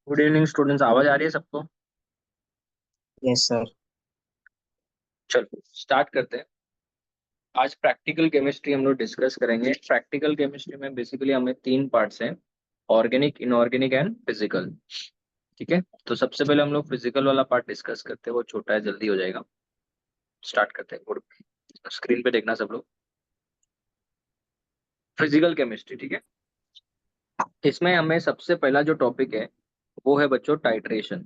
Good evening students, आवाज आ रही है सबको? Yes sir. चलो स्टार्ट करते हैं। आज प्रैक्टिकल केमिस्ट्री हम लोग डिस्कस करेंगे। प्रैक्टिकल केमिस्ट्री में बेसिकली हमें तीन पार्ट्स हैं: ऑर्गेनिक, इनऑर्गेनिक एंड फिजिकल। ठीक है, तो सबसे पहले हम लोग फिजिकल वाला पार्ट डिस्कस करते हैं। वो छोटा है, जल्दी हो जाएगा। स्टार्ट करते हैं। गुड, स्क्रीन पे देखना सब लोग। फिजिकल केमिस्ट्री, ठीक है। इसमें हमें सबसे पहला जो टॉपिक है वो है बच्चों टाइट्रेशन।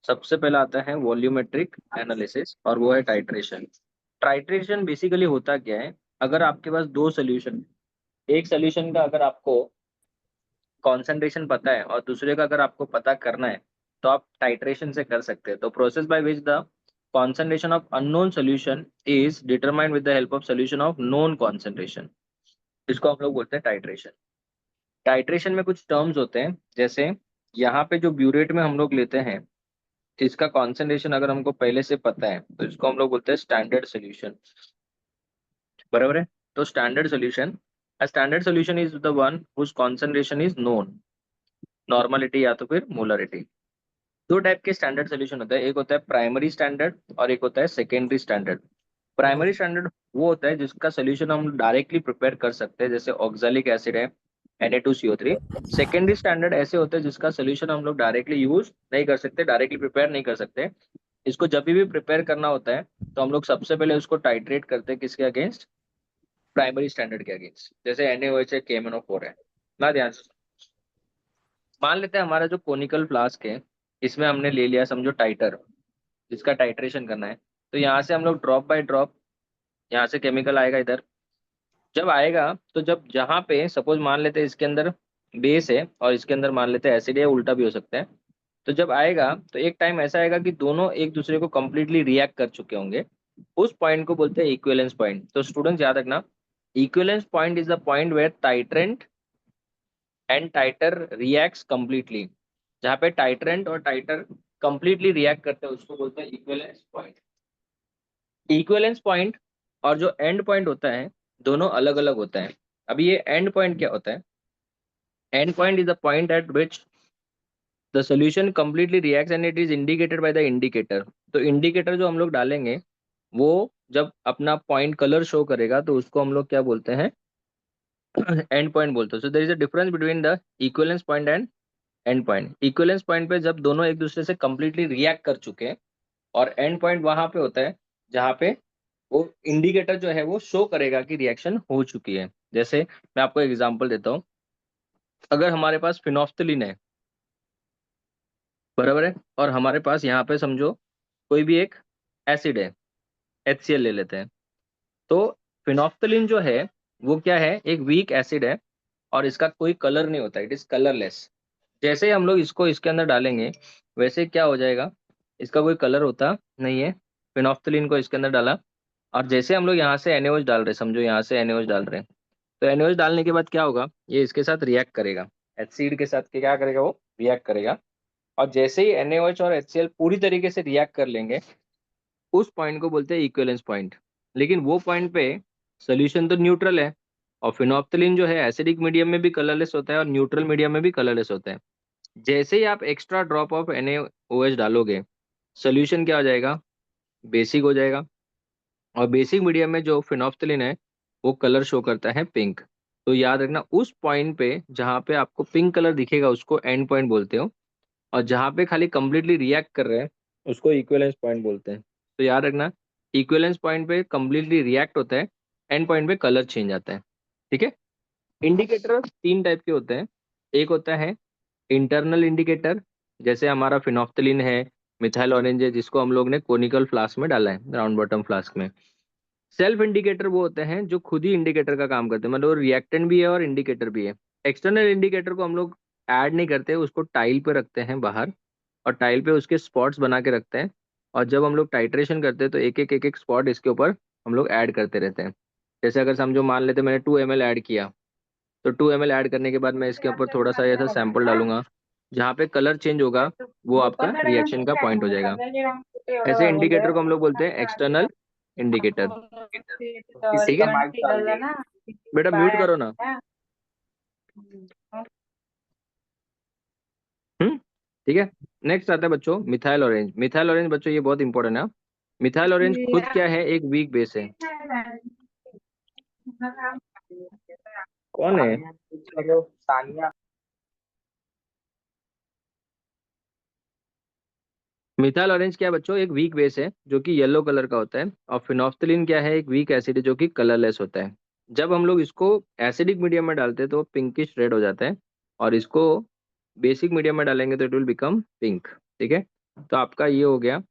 सबसे पहला आता है वॉल्यूमेट्रिक एनालिसिस और वो है टाइट्रेशन। टाइट्रेशन बेसिकली होता क्या है? अगर आपके पास दो सोल्यूशन, एक सोल्यूशन का अगर आपको कॉन्सेंट्रेशन पता है और दूसरे का अगर आपको पता करना है, तो आप टाइट्रेशन से कर सकते हैं। तो process by which the concentration of unknown solution is determined with the help of solution of known concentration, इसको हम लोग बोलते हैं टाइट्रेशन। टाइट्रेशन में कुछ टर्म्स होते हैं, जैसे यहाँ पे जो ब्यूरेट में हम लोग लेते हैं, इसका कॉन्सेंट्रेशन अगर हमको पहले से पता है तो इसको हम लोग बोलते हैं स्टैंडर्ड सोल्यूशन। बराबर है? तो standard solution, a standard solution is the one whose concentration is known, normality या तो फिर मोलरिटी। दो टाइप के स्टैंडर्ड सोल्यूशन होता है, एक होता है प्राइमरी स्टैंडर्ड और एक होता है सेकेंडरी स्टैंडर्ड। प्राइमरी स्टैंडर्ड वो होता है जिसका सोल्यूशन हम डायरेक्टली प्रिपेयर कर सकते हैं, जैसे ऑक्सैलिक एसिड है, Na2CO3। सेकेंडरी स्टैंडर्ड ऐसे होते हैं जिसका सोल्यूशन हम लोग डायरेक्टली यूज नहीं कर सकते, डायरेक्टली प्रिपेयर नहीं कर सकते। इसको जब भी प्रिपेयर करना होता है तो हम लोग सबसे पहले उसको टाइट्रेट करते हैं, किसके अगेंस्ट? प्राइमरी स्टैंडर्ड के अगेंस्ट। जैसे NaOH है, KMnO4 है ना। ध्यान से मान लेते हैं हमारा जो कोनिकल फ्लास्क है, इसमें हमने ले लिया समझो टाइटर, जिसका टाइट्रेशन करना है। तो यहाँ से हम लोग ड्रॉप बाय ड्रॉप, यहाँ से केमिकल आएगा इधर। जब आएगा तो जब जहाँ पे सपोज मान लेते हैं इसके अंदर बेस है और इसके अंदर मान लेते हैं एसिड है, उल्टा भी हो सकता है। तो जब आएगा तो एक टाइम ऐसा आएगा कि दोनों एक दूसरे को कंप्लीटली रिएक्ट कर चुके होंगे। उस पॉइंट को बोलते हैं इक्विवेलेंस पॉइंट। तो स्टूडेंट्स याद रखना, equivalence point is the point where titrant and titre reacts completely. जहाँ पे टाइट्रेंट और टाइटर कंप्लीटली रिएक्ट करते हैं उसको बोलते हैं इक्विवेलेंस पॉइंट। इक्विवेलेंस पॉइंट और जो एंड पॉइंट होता है, दोनों अलग अलग होता है। अभी ये एंड पॉइंट क्या होता है? And point is the point eight which the solution completely reacts and it is indicated by the indicator. तो इंडिकेटर जो हम लोग डालेंगे, वो जब अपना पॉइंट कलर शो करेगा तो उसको हम लोग क्या बोलते हैं? एंड पॉइंट बोलते हैं। So there is a difference between the equivalence point and end point. Equivalence point पे जब दोनों एक दूसरे से कंप्लीटली रिएक्ट कर चुके हैं, और एंड पॉइंट वहां पे होता है जहाँ पे वो इंडिकेटर जो है वो शो करेगा कि रिएक्शन हो चुकी है। जैसे मैं आपको एग्जांपल देता हूँ। अगर हमारे पास फिनोफ्थलीन है, बराबर है, और हमारे पास यहाँ पे समझो कोई भी एक एसिड है, HCl ले लेते हैं। तो फिनोफ्थलीन जो है वो क्या है? एक वीक एसिड है और इसका कोई कलर नहीं होता, इट इज कलरलेस। जैसे ही हम लोग इसको इसके अंदर डालेंगे, वैसे क्या हो जाएगा? इसका कोई कलर होता नहीं है। फिनोफ्थलीन को इसके अंदर डाला, और जैसे हम लोग यहाँ से NaOH डाल रहे हैं, समझो यहाँ से NaOH डाल रहे हैं, तो NaOH डालने के बाद क्या होगा? ये इसके साथ रिएक्ट करेगा, एसिड के साथ क्या करेगा? वो रिएक्ट करेगा। और जैसे ही NaOH और HCl पूरी तरीके से रिएक्ट कर लेंगे, उस पॉइंट को बोलते हैं इक्विवेलेंस पॉइंट। लेकिन वो पॉइंट पे सोल्यूशन तो न्यूट्रल है, और फिनोप्थलीन जो है एसिडिक मीडियम में भी कलरलेस होता है और न्यूट्रल मीडियम में भी कलरलेस होता है। जैसे ही आप एक्स्ट्रा ड्रॉप ऑफ NaOH डालोगे, सोल्यूशन क्या हो जाएगा? बेसिक हो जाएगा। और बेसिक मीडियम में जो फिनोप्थलीन है वो कलर शो करता है पिंक। तो याद रखना, उस पॉइंट पे जहाँ पे आपको पिंक कलर दिखेगा उसको एंड पॉइंट बोलते हो, और जहाँ पे खाली कंप्लीटली रिएक्ट कर रहे हैं उसको इक्विवेलेंस पॉइंट बोलते हैं। तो याद रखना, इक्विवेलेंस पॉइंट पे कंप्लीटली रिएक्ट होता है, एंड पॉइंट पे कलर चेंज आता है। ठीक है। इंडिकेटर तीन टाइप के होते हैं। एक होता है इंटरनल इंडिकेटर, जैसे हमारा फिनोफ्थलीन है, मिथाइल ऑरेंज है, जिसको हम लोग ने कोनिकल फ्लास्क में डाला है, राउंड बॉटम फ्लास्क में। सेल्फ इंडिकेटर वो होते हैं जो खुद ही इंडिकेटर का काम करते हैं, मतलब रिएक्टेंट भी है और इंडिकेटर भी है। एक्सटर्नल इंडिकेटर को हम लोग ऐड नहीं करते, उसको टाइल पे रखते हैं बाहर, और टाइल पे उसके स्पॉट्स बना के रखते हैं। और जब हम लोग टाइट्रेशन करते हैं तो एक एक स्पॉट इसके ऊपर हम लोग ऐड करते रहते हैं। जैसे अगर समझो मान लेते मैंने 2 ml ऐड किया, तो 2 ml ऐड करने के बाद मैं इसके ऊपर थोड़ा सा ऐसा सैंपल डालूंगा, जहाँ पे कलर चेंज होगा वो आपका रिएक्शन का पॉइंट हो जाएगा। ऐसे इंडिकेटर को हम लोग बोलते हैं एक्सटर्नल इंडिकेटर। ठीक है, बेटा म्यूट करो ना। ठीक है। नेक्स्ट आता है बच्चों मिथाइल ऑरेंज। मिथाइल ऑरेंज बच्चों ये बहुत इंपॉर्टेंट है। मिथाइल ऑरेंज खुद क्या है, एक वीक बेस है। कौन है? सानिया। मिथाइल ऑरेंज क्या है बच्चों, एक वीक बेस है जो कि येलो कलर का होता है। और फिनोफ्थलीन क्या है, एक वीक एसिड है जो कि कलरलेस होता है। जब हम लोग इसको एसिडिक मीडियम में डालते हैं तो पिंकिश रेड हो जाता है, और इसको बेसिक मीडियम में डालेंगे तो इट विल बिकम पिंक। ठीक है, तो आपका ये हो गया।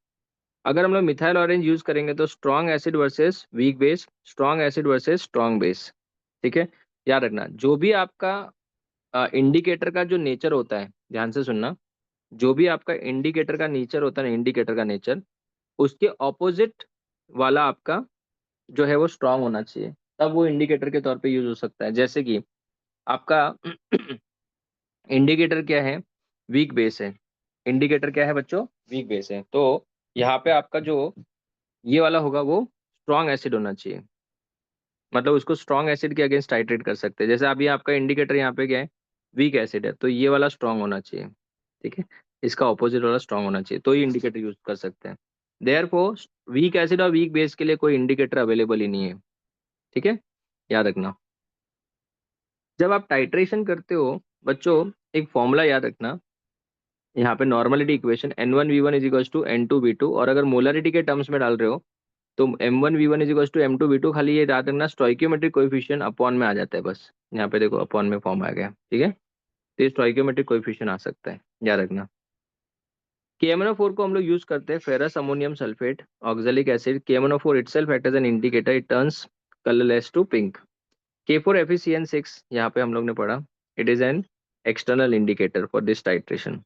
अगर हम लोग मिथाइल ऑरेंज यूज करेंगे तो strong acid versus weak base, strong acid versus strong base. ठीक है, याद रखना जो भी आपका इंडिकेटर का जो नेचर होता है, ध्यान से सुनना। जो भी आपका इंडिकेटर का नेचर होता है ना, इंडिकेटर का नेचर, उसके ऑपोजिट वाला आपका जो है वो स्ट्रांग होना चाहिए, तब वो इंडिकेटर के तौर पे यूज हो सकता है। जैसे कि आपका इंडिकेटर क्या है, वीक बेस है। इंडिकेटर क्या है बच्चों, वीक बेस है। तो यहाँ पे आपका जो ये वाला होगा वो स्ट्रॉन्ग एसिड होना चाहिए। मतलब उसको स्ट्रॉन्ग एसिड के अगेंस्ट टाइट्रेट कर सकते हैं। जैसे अभी आपका इंडिकेटर यहाँ पे क्या है, वीक एसिड है, तो ये वाला स्ट्रॉन्ग होना चाहिए। ठीक है, इसका ऑपोजिट वाला स्ट्रॉन्ग होना चाहिए, तो ही इंडिकेटर यूज कर सकते हैं। देयरफॉर वीक एसिड और वीक बेस के लिए कोई इंडिकेटर अवेलेबल ही नहीं है। ठीक है, याद रखना। जब आप टाइट्रेशन करते हो बच्चों, एक फॉर्मूला याद रखना। यहाँ पे normality equation N1V1 is equal to N2V2, और अगर मोलरिटी के टर्म्स में डाल रहे हो तो M1V1 is equal to M2V2। खाली ये याद रखना, स्टोइकियोमेट्रिक कोएफिशिएंट अपॉन में आ जाता है बस। यहाँ पे देखो अपॉन में फॉर्म आ गया। ठीक है, तो ये स्टोइकियोमेट्रिक कोएफिशिएंट आ सकता है, याद रखना। KMnO4 को हम लोग यूज करते हैं ferrous ammonium sulphate oxalic acid. KMnO4 itself acts as an indicator, it turns colorless to pink। K4FeCN6 यहाँ पे हम लोग ने पढ़ा, it is an external indicator for this titration.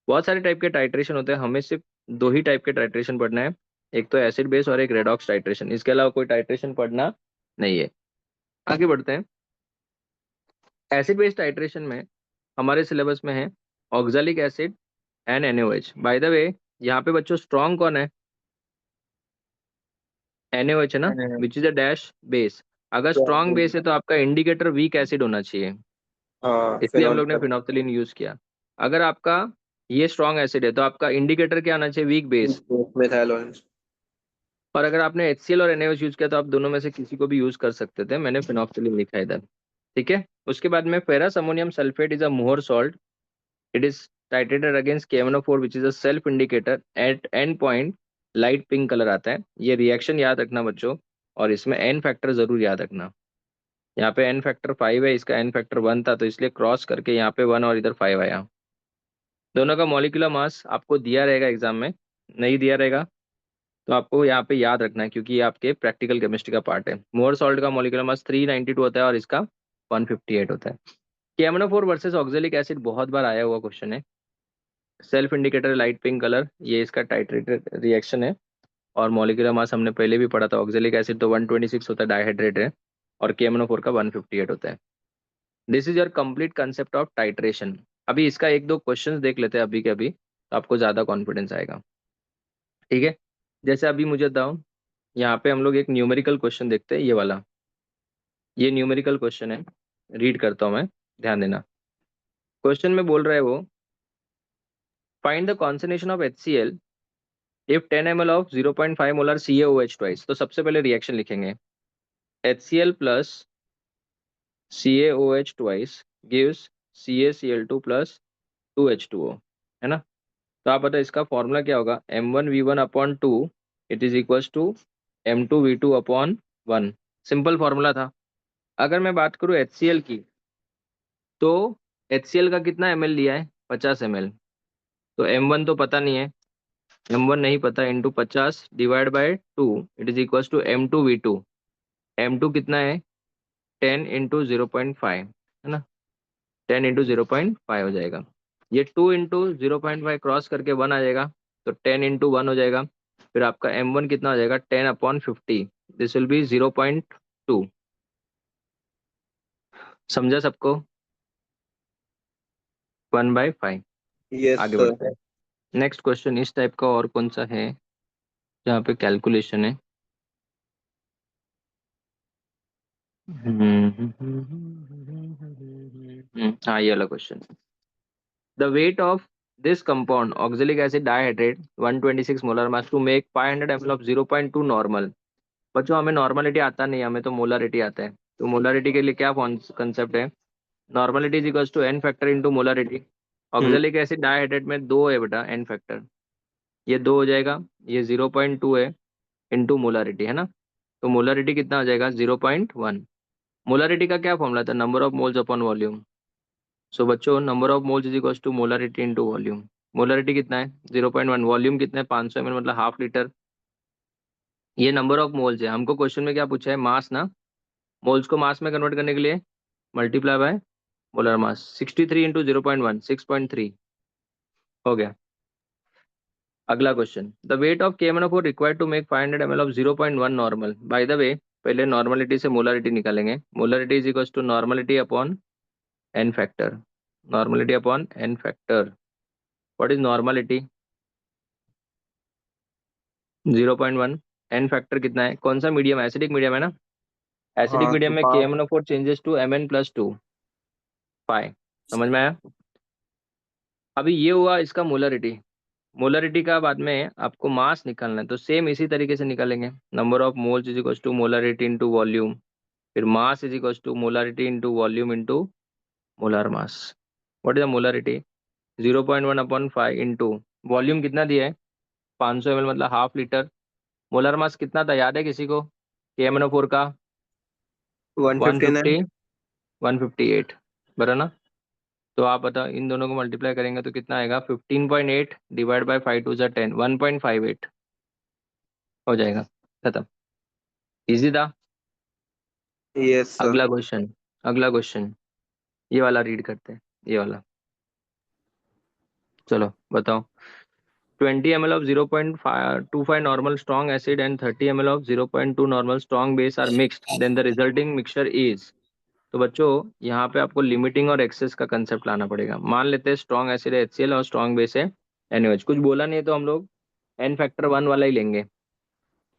बहुत सारे टाइप के टाइट्रेशन होते हैं, हमें सिर्फ दो ही टाइप के टाइट्रेशन पढ़ना है। एक तो एसिड बेस और एक रेडॉक्स टाइट्रेशन, इसके अलावा कोई टाइट्रेशन पढ़ना नहीं है। आगे बढ़ते हैं। एसिड बेस टाइट्रेशन में हमारे सिलेबस में है oxalic acid and NaOH। Bye the वे, यहाँ पे बच्चों स्ट्रॉन्ग कौन है, NaOH है ना, विच इज अ डैश बेस। अगर स्ट्रॉन्ग बेस है तो आपका इंडिकेटर वीक एसिड होना चाहिए, हाँ, इसलिए हम फिनोल लोग ने फिनोप्थलीन यूज किया। अगर आपका ये स्ट्रॉन्ग एसिड है तो आपका इंडिकेटर क्या आना चाहिए, वीक बेस। Methyl orange. और अगर आपने HCl और NaOH यूज किया तो आप दोनों में से किसी को भी यूज कर सकते थे, मैंने फिनोप्थलीन लिखा है इधर। ठीक है, उसके बाद में ferrous ammonium sulphate is a Mohr salt. It is titrated against KMnO4 which is a self indicator. At end point light pink colour आता है। ये रिएक्शन याद रखना बच्चों, और इसमें एन फैक्टर जरूर याद रखना। यहाँ पे एन फैक्टर 5 है, इसका एन फैक्टर 1 था, तो इसलिए क्रॉस करके यहाँ पे 1 और इधर 5 आया। दोनों का मॉलिक्यूलर मास आपको दिया रहेगा एग्जाम में, नहीं दिया रहेगा तो आपको यहाँ पे याद रखना है, क्योंकि ये आपके प्रैक्टिकल केमिस्ट्री का पार्ट है। मोर सॉल्ट का मॉलिक्यूलर मास 392 होता है और इसका 158 होता है। KMnO4 वर्सेस ऑक्जेलिक एसिड बहुत बार आया हुआ क्वेश्चन है। Self indicator light pink colour, ये इसका टाइट्रेटेड रिएक्शन है। और मॉलिक्यूलर मास हमने पहले भी पढ़ा था, ऑक्जेलिक एसिड तो 126 होता है, डाइहाइड्रेट है। और KMnO4 का 158 होता है। This is your complete concept of titration. अभी इसका एक दो क्वेश्चंस देख लेते हैं अभी के अभी, तो आपको ज्यादा कॉन्फिडेंस आएगा। ठीक है, जैसे अभी मुझे बताओ, यहाँ पे हम लोग एक न्यूमेरिकल क्वेश्चन देखते हैं, ये वाला। ये न्यूमेरिकल क्वेश्चन है, रीड करता हूँ मैं, ध्यान देना। क्वेश्चन में बोल रहा है वो, find the concentration of HCl if 10 ml of 0.5 molar CaOH twice. तो सबसे पहले रिएक्शन लिखेंगे, HCl plus CaOH twice gives CaCl2 plus 2H2O, है ना। तो आप बताओ इसका फॉर्मूला क्या होगा, M1V1/2 it is equals to M2V2/1। Simple formula था। अगर मैं बात करूँ HCl की, तो HCl का कितना ml लिया है, 50 ml। तो M1 तो पता नहीं है, M1 नहीं पता, into 50 divide by 2 it is equals to M2V2। M2 कितना है, 10 × 0.5, है ना। 10 × 0.5 हो जाएगा। ये 2 × 0.5 क्रॉस करके 1 आ जाएगा, तो 10 × 1 हो जाएगा। फिर आपका M1 कितना हो जाएगा, 10/50। This will be 0.2। समझा सबको, 1/5। यस आगे सर। बढ़ते हैं। नेक्स्ट क्वेश्चन इस टाइप का और कौन सा है जहाँ पे कैलकुलेशन है। हाँ, ये वाला question. The weight of this compound oxalic acid dihydrate 126 molar mass to make 500 ml of 0.2 normal। बच्चों हमें नॉर्मलिटी आता नहीं, हमें तो मोलारिटी आता है। तो मोलारिटी के लिए क्या कंसेप्ट है? Normality is equals to n factor into molarity. Oxalic acid dihydrate में दो है बेटा एन फैक्टर, ये दो हो जाएगा, ये 0.2 है इनटू मोलारिटी, है ना। तो मोलारिटी कितना हो जाएगा? 0.1। मोलारिटी का क्या फॉर्मूला था? Number of moles upon volume. So बच्चों number of moles is equals to molarity into volume. Molarity कितना है? 0.1। वॉल्यूम कितना है? 500 ml मतलब हाफ लीटर। ये नंबर ऑफ मोल्स है। हमको क्वेश्चन में क्या पूछा है? मास ना। मोल्स को मास में कन्वर्ट करने के लिए multiply by molar mass. 63 into 0.1 6.3 हो गया। अगला question, the weight of KMnO4 required to make 500 ml of 0.1 normal. By the way पहले नॉर्मलिटी से मोलारिटी निकालेंगे। Molarity is equal to normality upon n factor. Normality upon n factor. What is normality? 0.1। N factor कितना है? कौन सा medium? Acidic medium है ना। Acidic हाँ मीडियम तो में KMnO4 चेंजेस टू Mn+2 5। समझ में आया? अभी ये हुआ इसका मोलरिटी। मोलरिटी का बाद में आपको मास निकालना है, तो सेम इसी तरीके से निकालेंगे। Number of moles is equal to molarity into volume, फिर mass is equal to molarity into volume into molar mass. What is the molarity? 0.1 upon 5 into volume कितना दिया है? 500 ml मतलब हाफ लीटर। मोलर मास कितना था याद है किसी को? KMnO4 का 159। 150 158 बरा ना। तो आप बताओ इन दोनों को मल्टीप्लाई करेंगे तो कितना आएगा? 15.8 डिवाइड बाई 5 टू ज़ा 10 1.58 हो जाएगा। खत्म। इजी था। Yes sir. अगला क्वेश्चन, अगला क्वेश्चन ये वाला रीड करते हैं, ये वाला। चलो बताओ। 20 ml of 0.25 normal strong acid and 30 ml of 0.2 normal strong base are mixed, then the resulting mixture is। तो बच्चों यहाँ पे आपको लिमिटिंग और एक्सेस का कंसेप्ट लाना पड़ेगा। मान लेते हैं स्ट्रॉन्ग एसिड है HCl और स्ट्रॉन्ग बेस है NaOH। कुछ बोला नहीं है तो हम लोग एन फैक्टर 1 वाला ही लेंगे।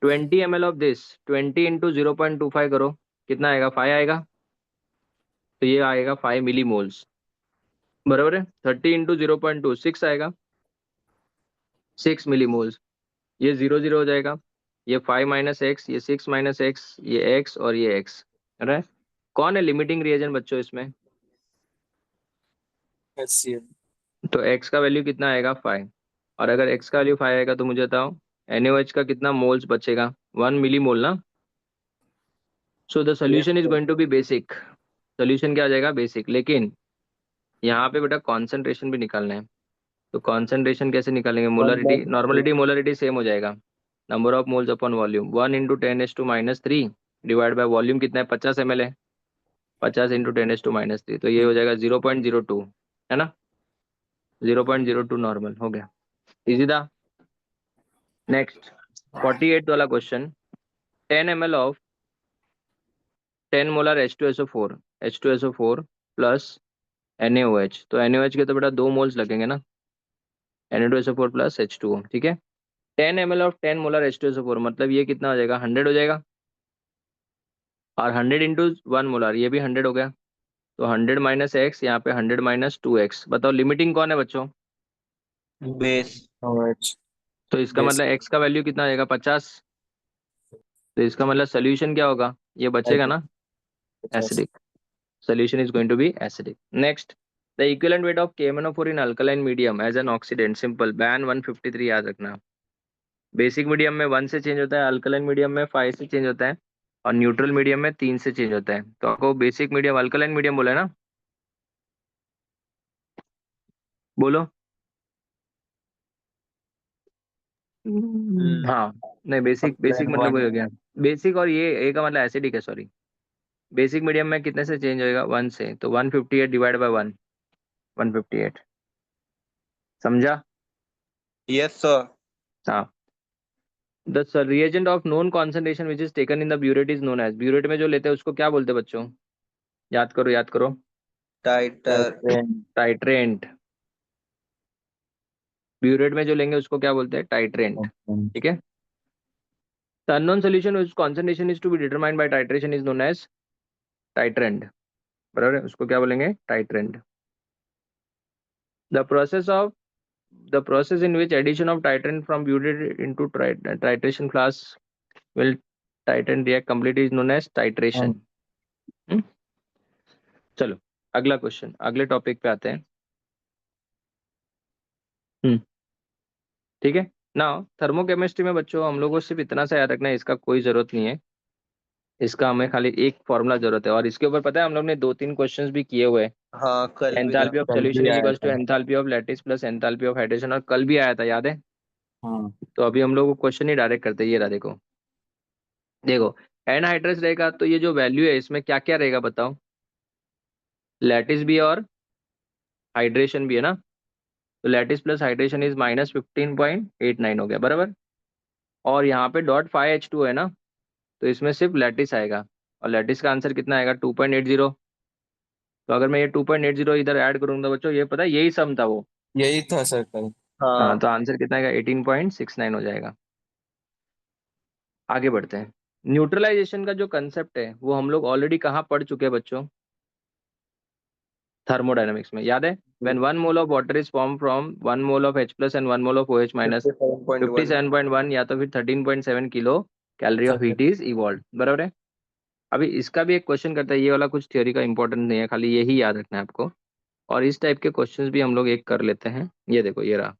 20 ml ऑफ दिस 20 इंटू 0.25 करो, कितना आएगा? 5 आएगा। तो ये आएगा 5 मिली मोल्स, बराबर है। 30 इंटू 0.2 6 आएगा, 6 मिली मोल्स। ये 0 0 हो जाएगा। ये 5 माइनस एक्स, ये 6 माइनस एक्स, ये एक्स और ये एक्स। राइट। कौन है लिमिटिंग रिएजेंट बच्चों इसमें? HCl। तो एक्स का वैल्यू कितना आएगा? 5। और अगर एक्स का वैल्यू 5 आएगा तो मुझे बताओ NaOH का कितना मोल्स बचेगा? 1 मिली मोल ना। So the yes solution is sir. Going to be basic. Solution क्या आ जाएगा? बेसिक। लेकिन यहाँ पे बेटा कॉन्सेंट्रेशन भी निकालना है। तो कॉन्सेंट्रेशन कैसे निकालेंगे? One molarity, by normality molarity same हो जाएगा। Number of moles upon volume 1 into 10⁻³ divide by volume कितना है? 50 ml है। 50 इंटू 10⁻³ तो ये हो जाएगा 0.02, है ना। 0.02 नॉर्मल हो गया। इजी था। नेक्स्ट 48 वाला question. 10 ml of 10 molar H2SO4, H2SO4 plus NaOH। तो NaOH के तो बेटा 2 मोल्स लगेंगे ना। Na2SO4 प्लस H2O, ठीक है। 10 ml ऑफ 10 मोलर H2SO4 मतलब ये कितना हो जाएगा? 100 हो जाएगा। और 100 इंटू 1 मोलर ये भी 100 हो गया। तो 100 माइनस एक्स, यहाँ पे 100 माइनस 2x। बताओ लिमिटिंग कौन है बच्चों? बेस। OH। तो इसका बेस। मतलब x का वैल्यू कितना आ जाएगा? 50। तो इसका मतलब सोल्यूशन क्या होगा? ये बचेगा ना, 50। Acidic. Solution is going to be acidic. Next, the equivalent weight of KMnO4 in alkaline medium as an oxidant simple बैन 153 याद रखना। बेसिक मीडियम में 1 से चेंज होता है, अल्कलाइन मीडियम में 5 से चेंज होता है, और न्यूट्रल मीडियम में 3 से चेंज होता है। तो आपको बेसिक मीडियम अल्कलाइन मीडियम बोला है ना, बोलो। हाँ। नहीं बेसिक, बेसिक प्लान मतलब वन। वही हो गया। बेसिक और ये ए का मतलब एसिडिक है, सॉरी। बेसिक मीडियम में कितने से चेंज होएगा? 1 से। तो 158 डिवाइड बाय 1, 158। समझा? Yes sir. हाँ। The reagent of known concentration which is taken in the burette is known as. Burette में जो लेते हैं उसको क्या बोलते हैं बच्चों? याद करो, याद करो। टाइटर। टाइट्रेंट। ब्यूरेट में जो लेंगे उसको क्या बोलते हैं? टाइट्रेंट। ठीक है। The unknown solution whose concentration is to be determined by titration is known as titrant। बराबर है, उसको क्या बोलेंगे? Titrant. The process of the process in which addition of titrant from butyrate into titration class will titrant react complete is known as titration. हम्म? चलो अगला question, अगले topic पे आते हैं। ठीक है। नाउ थर्मोकेमिस्ट्री में बच्चों हम लोगों को सिर्फ इतना सा याद रखना है, इसका कोई जरूरत नहीं है, इसका हमें खाली एक फॉर्मूला जरूरत है, और इसके ऊपर पता है हम लोग ने 2-3 क्वेश्चंस भी किए हुए हैं। हाँ कल भी एंथैल्पी ऑफ कल सॉल्यूशन भी इज आया इक्वल्स टू था। Enthalpy of lattice plus enthalpy of hydration, और कल भी आया था, याद है? हाँ तो अभी हम लोग को क्वेश्चन ही डायरेक्ट करते हैं, ये रहा देखो। देखो एनहाइड्रस रहेगा तो ये जो वैल्यू है इसमें क्या क्या रहेगा बताओ? लैटिस भी और हाइड्रेशन भी है ना, तो लैटिस प्लस हाइड्रेशन इज -15.89 हो गया बराबर। और यहाँ पे .5H2 है ना, तो इसमें सिर्फ लैटिस आएगा, और लैटिस का आंसर कितना आएगा? 2.80। तो अगर मैं ये 2.80 इधर ऐड करूंगा बच्चों, ये पता है यही सम था वो। यही था सर कल। हाँ, हाँ तो आंसर कितना आएगा? 18.69 हो जाएगा। आगे बढ़ते हैं। न्यूट्रलाइजेशन का जो कंसेप्ट है वो हम लोग ऑलरेडी कहाँ पढ़ चुके हैं बच्चों? थर्मोडायनेमिक्स में, याद है? When 1 mole of water is form from 1 mole of H plus and 1 mole of OH minus 57.1 57.1 या तो फिर 13.7 kilo calorie of heat is evolve, बराबर है? अभी इसका भी एक क्वेश्चन करता है, ये वाला कुछ थ्योरी का इंपॉर्टेंट नहीं है, खाली यही याद रखना है आपको। और इस टाइप के क्वेश्चंस भी हम लोग एक कर लेते हैं। ये देखो ये रहा।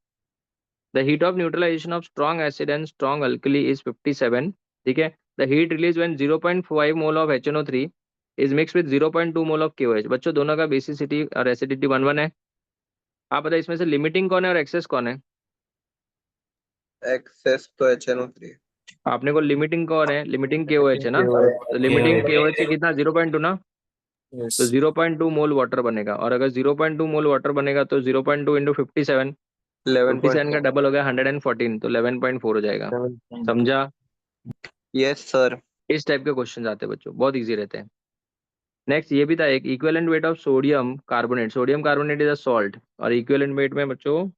The heat of neutralisation of strong acid and strong alkali is 57। ठीक है। The heat release when 0.5 mole of HNO3 is mix with 0.2 mole of KOH। बच्चों दोनों का बेसिसिटी और एसिडिटी 1:1 है। आप बताइए इसमें से लिमिटिंग कौन है और एक्सेस कौन है? एक्सेस तो HNO3। आपने को लिमिटिंग कौन है? लिमिटिंग KOH है ना, तो लिमिटिंग केवल KOH कितना? 0.2 ना, यस तो 0.2 मोल वाटर बनेगा, और अगर 0.2 मोल वाटर बनेगा तो 0.2 इंटू 57, 57 का 11.4। डबल हो गया 114, तो 11.4 हो जाएगा। 7.4। समझा? Yes sir. इस टाइप के क्वेश्चन आते हैं बच्चों, बहुत इजी रहते हैं। नेक्स्ट ये भी था एक, equivalent weight of sodium carbonate. Sodium carbonate is a salt, और इक्विवेलेंट वेट में बच्चों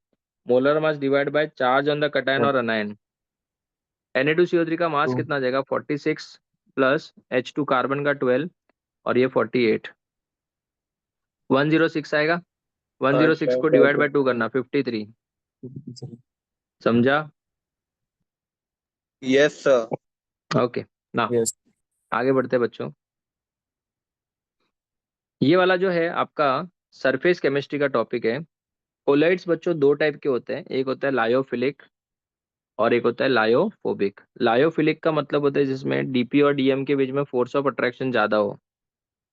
molar mass divide by charge on the cation और अनायन। Na2CO3 का मास कितना आ जाएगा? 46 प्लस H2 कार्बन का 12, और ये 48, 106 आएगा। हाँ 106 को डिवाइड बाय 2 करना, 53। समझा? Yes sir. ओके ना, यस आगे बढ़ते हैं बच्चों। ये वाला जो है आपका सरफेस केमिस्ट्री का टॉपिक है। कोलाइड्स बच्चों दो टाइप के होते हैं, एक होता है लायोफिलिक और एक होता है लायोफोबिक। लायोफिलिक का मतलब होता है जिसमें DP और DM के बीच में फोर्स ऑफ अट्रैक्शन ज्यादा हो,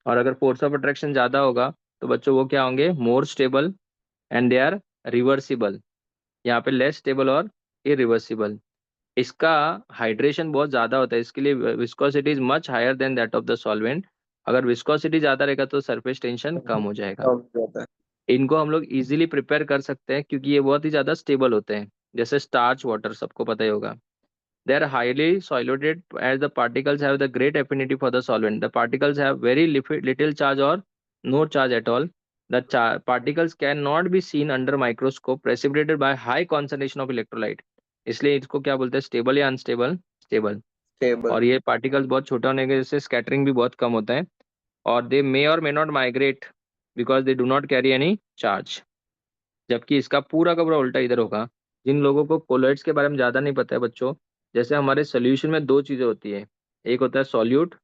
और अगर फोर्स ऑफ अट्रैक्शन ज्यादा होगा तो बच्चों वो क्या होंगे? More stable and they are reversible. यहाँ पे लेस स्टेबल और इरिवर्सिबल। इसका हाइड्रेशन बहुत ज्यादा होता है, इसके लिए viscosity is much higher than that of the solvent. अगर विस्कोसिटी ज्यादा रहेगा तो सरफेस टेंशन कम हो जाएगा। कम जाता है। इनको हम लोग इजीली प्रिपेयर कर सकते हैं क्योंकि ये बहुत ही ज्यादा स्टेबल होते हैं, जैसे स्टार्च वाटर सबको पता ही होगा। They are highly solvated as the particles have the great affinity for the solvent. The particles have very little charge और no charge at all. The particles can not be seen under microscope, precipitated by high concentration of electrolyte. इसलिए इसको क्या बोलते हैं? Stable या unstable? Stable. Stable. और ये particles बहुत छोटे होने की वजह से स्कैटरिंग भी बहुत कम होता है, और दे मे और may not migrate because they do not carry any charge. जबकि इसका पूरा का पूरा उल्टा इधर होगा। जिन लोगों को कोलॉइड्स के बारे में ज़्यादा नहीं पता है बच्चों, जैसे हमारे सोल्यूशन में दो चीज़ें होती है, एक होता है सॉल्यूट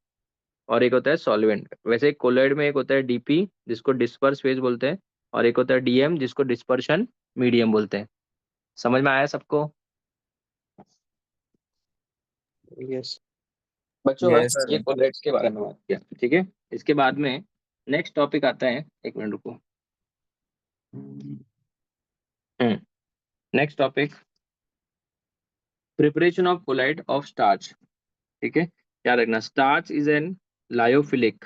और एक होता है सॉल्वेंट। वैसे एक कोलॉइड में एक होता है DP जिसको डिस्पर्स फेज बोलते हैं, और एक होता है DM जिसको डिस्पर्शन मीडियम बोलते हैं। समझ में आया सबको? यस। बच्चों बस यस ये कोलॉइड्स के बारे में बात किया, ठीक है। इसके बाद में नेक्स्ट टॉपिक आता है, एक मिनट रुको। Next topic, preparation of colloid of starch. ठीक है, क्या रखना? Starch is an lyophilic.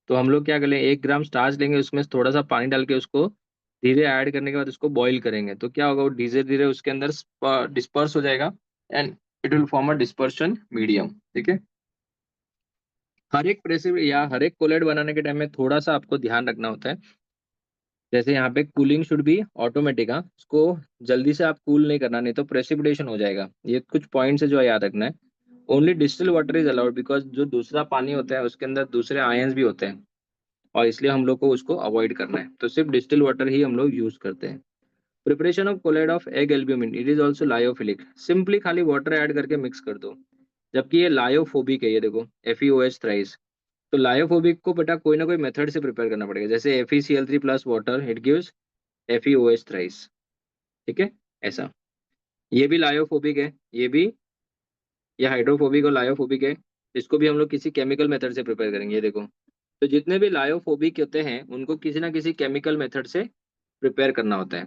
तो हम लोग क्या करेंगे, 1 ग्राम स्टार्च लेंगे, उसमें थोड़ा सा पानी डाल के उसको धीरे ऐड करने के बाद उसको बॉईल करेंगे, तो क्या होगा? वो धीरे धीरे उसके अंदर डिस्पर्स हो जाएगा, and it will form a dispersion medium. ठीक है। हर एक प्रेसिप या हर एक कोलेट बनाने के टाइम में थोड़ा सा आपको ध्यान रखना होता है। जैसे यहाँ पे कूलिंग शुड बी ऑटोमेटिक, हाँ, उसको जल्दी से आप कूल नहीं करना, नहीं तो प्रेसिपिटेशन हो जाएगा। ये कुछ पॉइंट्स है जो याद रखना है। Only distil water is allowed because जो दूसरा पानी होता है उसके अंदर दूसरे आयंस भी होते हैं, और इसलिए हम लोग को उसको अवॉइड करना है, तो सिर्फ डिस्टिल वाटर ही हम लोग यूज करते हैं। Preparation of colloid of egg albumin, it is also lyophilic. Simply खाली वाटर ऐड करके मिक्स कर दो, जबकि ये लायोफोबिक है। ये देखो FeOH थ्राइस। तो लायोफोबिक को बेटा कोई ना कोई मेथड से प्रिपेयर करना पड़ेगा, जैसे FeCl3 plus water it gives FeOH thrice. ठीक है, ऐसा। ये भी लायोफोबिक है, ये हाइड्रोफोबिक और लायोफोबिक है। इसको भी हम लोग किसी केमिकल मेथड से प्रिपेयर करेंगे। ये देखो, तो जितने भी लायोफोबिक होते हैं उनको किसी ना किसी केमिकल मेथड से प्रिपेयर करना होता है।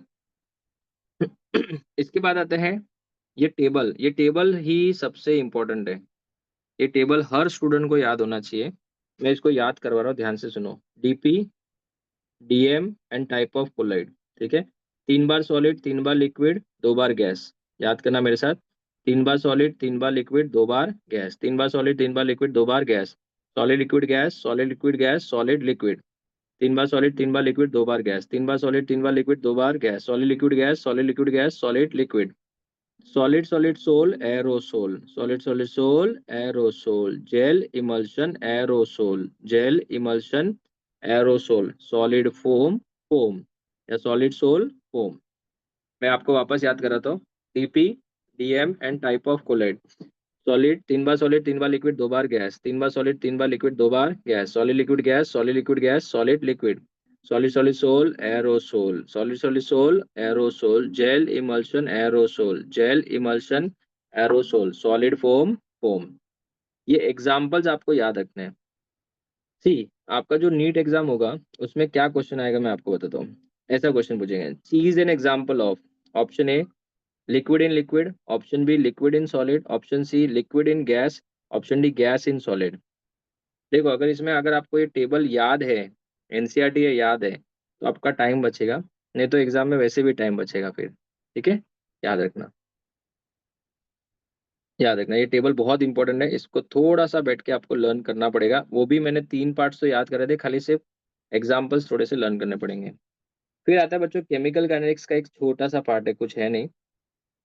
इसके बाद आते हैं ये टेबल ही सबसे इम्पोर्टेंट है। ये टेबल हर स्टूडेंट को याद होना चाहिए। मैं इसको याद करवा रहा हूँ, ध्यान से सुनो। DP, DM and type of colloid. ठीक है, 3 बार सॉलिड, 3 बार लिक्विड, 2 बार गैस। याद करना मेरे साथ। 3 बार सॉलिड, 3 बार लिक्विड, 2 बार गैस। 3 बार सॉलिड, 3 बार लिक्विड, 2 बार gas. Solid liquid gas, solid liquid gas, solid liquid. 3 बार सॉलिड, 3 बार लिक्विड, 2 बार गैस। 3 बार सॉलिड, 3 बार लिक्विड, 2 बार gas. Solid liquid gas, solid liquid gas, solid liquid. Solid solid sol aerosol, solid solid sol aerosol. Gel emulsion aerosol, gel emulsion aerosol. Solid foam, foam, या solid sol foam. मैं आपको वापस याद कराता हूँ। DP, DM and type of colloid. Solid 3 बार liquid, 2 बार gas. 3 बार सॉलिड, 3 बार लिक्विड, 2 बार gas. Solid liquid gas, solid liquid gas, solid liquid. Solid solid sol aerosol, solid solid sol aerosol. Gel emulsion aerosol, gel emulsion aerosol. Solid foam, foam. ये examples आपको याद रखने हैं। सी, आपका जो नीट एग्जाम होगा उसमें क्या क्वेश्चन आएगा मैं आपको बताता हूँ। ऐसा क्वेश्चन पूछेंगे, चीज an example of. Option A liquid in liquid, option B liquid in solid, option C liquid in gas, option D gas in solid. देखो, अगर आपको ये टेबल याद है, NCERT ये याद है, तो आपका टाइम बचेगा। नहीं तो एग्जाम में वैसे भी टाइम बचेगा फिर। ठीक है, याद रखना। याद रखना, ये टेबल बहुत इंपॉर्टेंट है। इसको थोड़ा सा बैठ के आपको लर्न करना पड़ेगा। वो भी मैंने 3 पार्ट्स तो याद करे थे, खाली सिर्फ एग्जाम्पल्स थोड़े से लर्न करने पड़ेंगे। फिर आता है बच्चों केमिकल काइनेटिक्स का एक छोटा सा पार्ट है, कुछ है नहीं।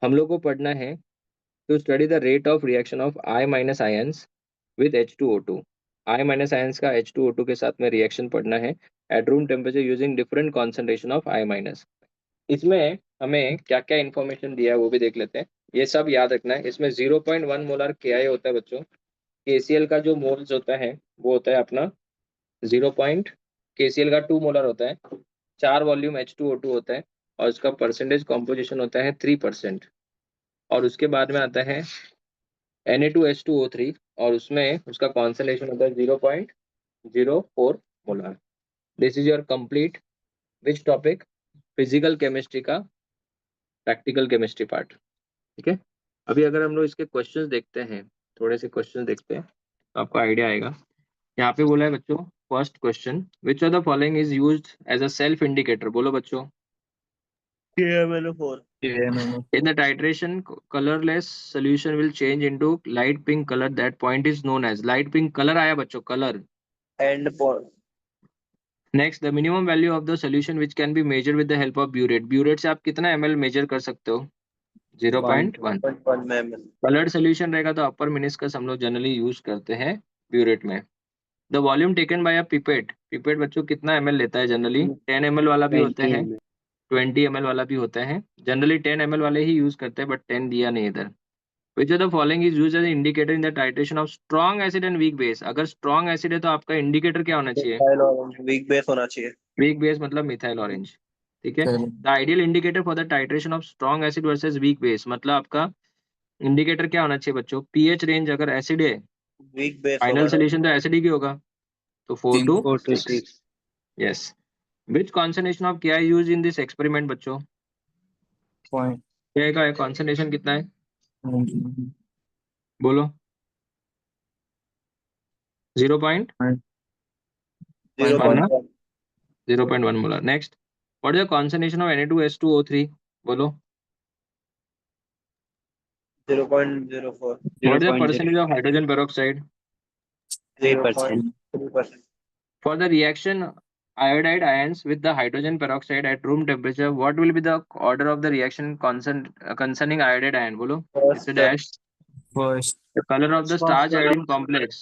हम लोग को पढ़ना है to study the rate of reaction of I minus ions with H2O2। I minus ions का H2O2 के साथ में रिएक्शन पढ़ना है at room temperature using different concentration of I minus. इसमें हमें क्या क्या इन्फॉर्मेशन दिया है वो भी देख लेते हैं। ये सब याद रखना है। इसमें 0.1 मोलर KI होता है बच्चों। KCl का जो मोल्स होता है वो होता है अपना 0 पॉइंट। KCl का 2 मोलर होता है। 4 वॉल्यूम H2O2 होता है और इसका परसेंटेज कॉम्पोजिशन होता है 3%। और उसके बाद में आता है Na2H2O3 और उसमें उसका कॉन्सेंट्रेशन होता है 0.04 molar. This is your complete which topic, physical chemistry का प्रैक्टिकल केमिस्ट्री पार्ट। ठीक है, अभी अगर हम लोग इसके क्वेश्चंस देखते हैं, थोड़े से क्वेश्चंस देखते हैं तो आपको आइडिया आएगा। यहाँ पे बोला है बच्चों, first question, which of the following is used as a self indicator. बोलो बच्चों। KMNO4। In the titration, colorless solution will change into light pink color. That point is known as light pink color आया बच्चों, color. And point. Next, the minimum value of the solution which can be measured with the help of burette. Burette से आप कितना ml major कर सकते हो? 0.1। 1 में ml। Coloured solution रहेगा तो अपर मिनिस्कस हम लोग जनरली यूज करते हैं ब्यूरेट में। The volume taken by a pipette, pipette बच्चों कितना ml लेता है जनरली? 10 ml वाला भी होता 20 है, ml। 20 ml वाला भी होता है। जनरली 10 ml वाले ही यूज करते हैं, बट 10 दिया नहीं इधर। Which of the following is used as an indicator in the titration of strong acid and weak base? अगर strong acid है तो आपका इंडिकेटर क्या होना चाहिए? मिथाइल ऑरेंज वीक बेस होना चाहिए। वीक बेस मतलब मिथाइल ऑरेंज। ठीक है, the ideal indicator for the titration of strong acid versus weak base, मतलब आपका इंडिकेटर क्या होना चाहिए बच्चों? पीएच रेंज अगर एसिड है, वीक बेस फाइनल होगा। सोल्यूशन तो एसिड ही होगा, तो 4 to 4 to 6। 6। Yes. Which concentration of क्या यूज इन दिस एक्सपेरिमेंट बच्चों? पॉइंट क्या का कॉन्सेंट्रेशन कितना है बोलो? 0.1 ना, 0.1। 0.1 molar. Next, what is the concentration of Na2H2O3? बोलो। 0.04। What is the percentage of hydrogen peroxide? 3%। For the reaction iodide ions with the hydrogen peroxide at room temperature, what will be the order of the reaction concerning iodide ion? बोलो। It's a dash. First The color of the starch iodine complex.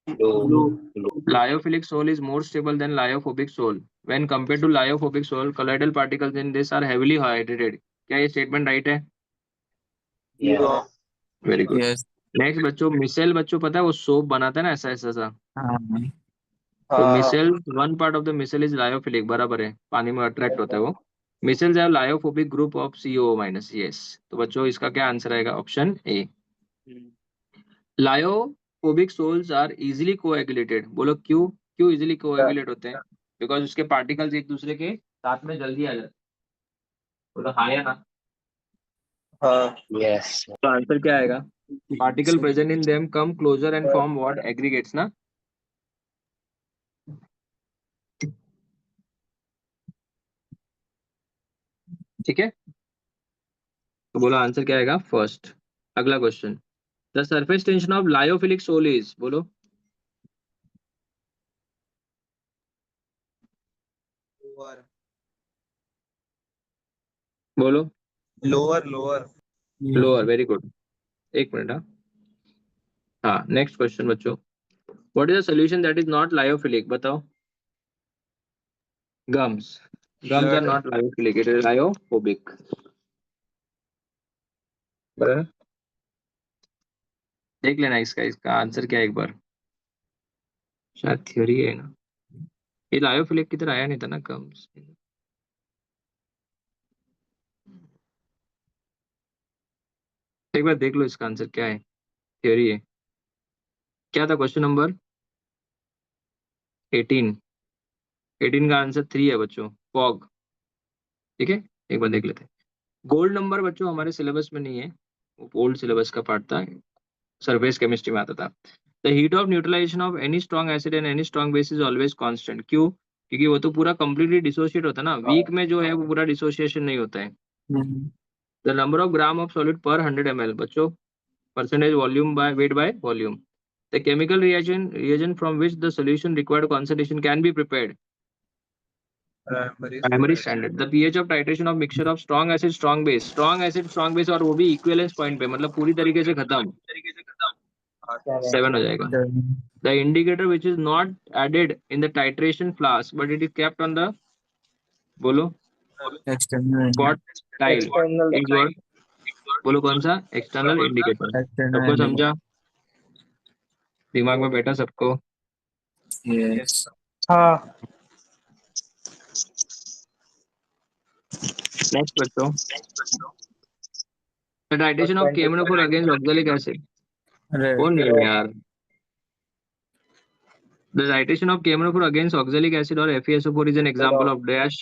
Blue. Lyophilic soul is more stable than lyophobic soul. When compare to lyophobic sol colloidal particles in this are heavily hydrated. क्या ये statement right है? Yeah. Very good. Yes. Next बच्चों, micelle बच्चों पता है वो soap बनाता है ना ऐसा ऐसा सा। हाँ तो हाँ micelle, one part of the micelle is lyophilic, बराबर है, पानी में अट्रैक्ट होता है वो। Micelles have lyophobic group of CO minus, yes. तो बच्चों इसका क्या आंसर आएगा? Option A. Lyophobic sols are easily coagulated. बोलो क्यों? क्यों इजीली कोएगुलेट होते हैं? बिकॉज उसके पार्टिकल्स एक दूसरे के साथ में जल्दी आ जाते हैं। बोलो हाँ या ना? हाँ Yes. तो आंसर क्या आएगा? Particle present in them come closer and form what? Aggregates ना। ठीक है, तो बोलो आंसर क्या आएगा? फर्स्ट। अगला question, the surface tension of lyophilic sol is, बोलो। लोअर बोलो। Lower lower lower, very good. एक मिनट। हाँ हाँ, नेक्स्ट क्वेश्चन बच्चों, what is the solution that is not lyophilic? बताओ। Gums. Gums are blood not lyophilic, it is lyophobic. बराबर। देख लेना इसका इसका आंसर क्या है एक बार, शायद थ्योरी है ना। ये लायोफिलिक की तरह आया नहीं था ना गम्स। एक बार देख लो इसका आंसर क्या है, थ्योरी है। क्या था क्वेश्चन नंबर 18? 18 का आंसर 3 है बच्चों, फॉग। ठीक है, एक बार देख लेते हैं। गोल्ड नंबर बच्चों हमारे सिलेबस में नहीं है, वो ओल्ड सिलेबस का पार्ट था, सरफेस केमिस्ट्री में आता था। The heat of neutralisation of any strong acid and any strong base is always constant. क्यों? क्योंकि वो तो पूरा कंप्लीटली डिसोशिएट होता है ना, वीक में जो है वो पूरा डिसोसिएशन नहीं होता है। The number of gram of solid पर 100 ml बच्चों, percentage volume by weight by volume. The chemical reagent from which the solution required concentration can be prepared. Primary Primary standard. The pH of titration of mixture of strong acid strong base. Strong acid strong base और वो भी equivalence point पे, मतलब पूरी तरीके से खत्म। 7 हो जाएगा। The indicator which is not added in the titration flask but it is kept on the, बोलो, External. spot tile external is what? बोलो कौन सा? External indicator. सबको External. समझा? दिमाग में बैठा सबको? Yes. हाँ नेक्स्ट बच्चों, the titration of KMnO4 against oxalic acid. Red. कौन नहीं है यार? The titration of KMnO4 against oxalic acid or FeSO4 is an example of dash,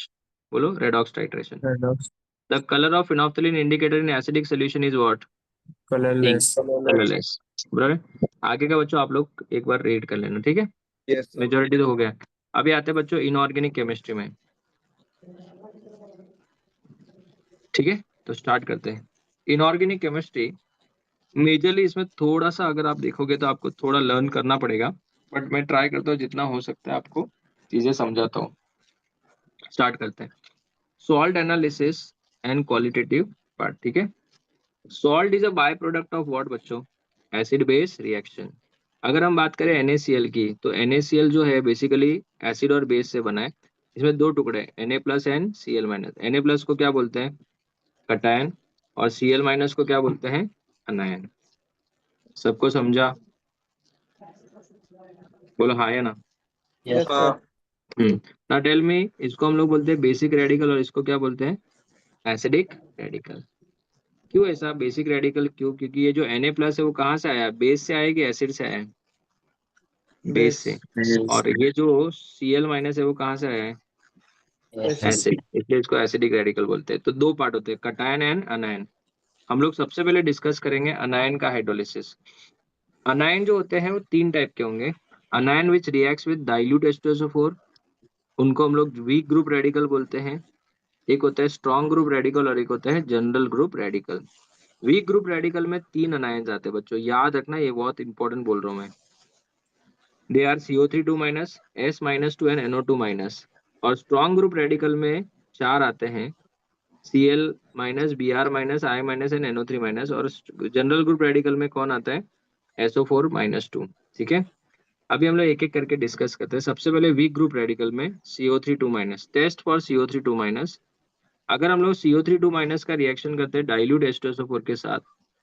बोलो, redox titration. Red ox. The color of phenolphthalein indicator in acidic solution is what? Pink, Colorless. colorless। बराबर। आगे का बच्चों आप लोग एक बार read कर लेना, ठीक है? यस मेजोरिटी तो हो गया। अभी आते हैं बच्चों इनऑर्गेनिक केमिस्ट्री में। ठीक है, तो स्टार्ट करते हैं। इनऑर्गेनिक केमिस्ट्री मेजरली इसमें थोड़ा सा अगर आप देखोगे तो आपको थोड़ा लर्न करना पड़ेगा, बट मैं ट्राई करता हूँ जितना हो सकता है आपको चीजें समझाता हूँ। स्टार्ट करते हैं। Salt analysis and qualitative part. ठीक है, salt is a by product of what बच्चों? Acid base reaction. अगर हम बात करें NaCl की, तो NaCl जो है बेसिकली एसिड और बेस से बना है। इसमें दो टुकड़े Na plus and Cl minus. Na plus को क्या बोलते हैं? कटायन। और Cl माइनस को क्या बोलते हैं? अनायन। सबको समझा? बोलो हाँ या ना। Yes. हाँ ना टेल मी, इसको हम लोग बोलते हैं बेसिक रेडिकल और इसको क्या बोलते हैं? Acidic radical. क्यों ऐसा बेसिक रेडिकल क्यों? क्योंकि ये जो Na प्लस है वो कहाँ से आया? बेस से आया कि एसिड से आया? बेस बेस से। Yes. और ये जो Cl माइनस है वो कहाँ से आया है? Yes. एसिड, इसलिए इसको एसिडिक रेडिकल बोलते हैं। तो दो पार्ट होते हैं, कटायन एंड अनायन। हम लोग सबसे पहले डिस्कस करेंगे अनायन का हाइड्रोलिसिस। अनायन जो होते हैं वो तीन टाइप के होंगे। अनायन विच रिएक्ट्स विद डाइल्यूट H2SO4, उनको हम लोग वीक ग्रुप रेडिकल बोलते हैं। एक होता है स्ट्रॉन्ग ग्रुप रेडिकल और एक होता है general group radical. Weak group radical में तीन अनायंस आते हैं बच्चों, याद रखना, ये बहुत इंपॉर्टेंट बोल रहा हूँ मैं। They are CO3 2 minus, S minus 2 and NO2 minus. और स्ट्रॉन्ग ग्रुप रेडिकल में चार आते हैं, Cl minus, Br minus, I minus and NO3 minus. और जनरल ग्रुप रेडिकल में कौन आता है? SO4 minus 2। ठीक है, अभी हम लोग एक एक करके डिस्कस करते हैं। सबसे पहले वीक ग्रुप रेडिकल में CO3 2 टेस्ट फॉर CO3 2। अगर हम लोग CO3 2 का रिएक्शन करते हैं डाइल्यूट H2SO4 के साथ,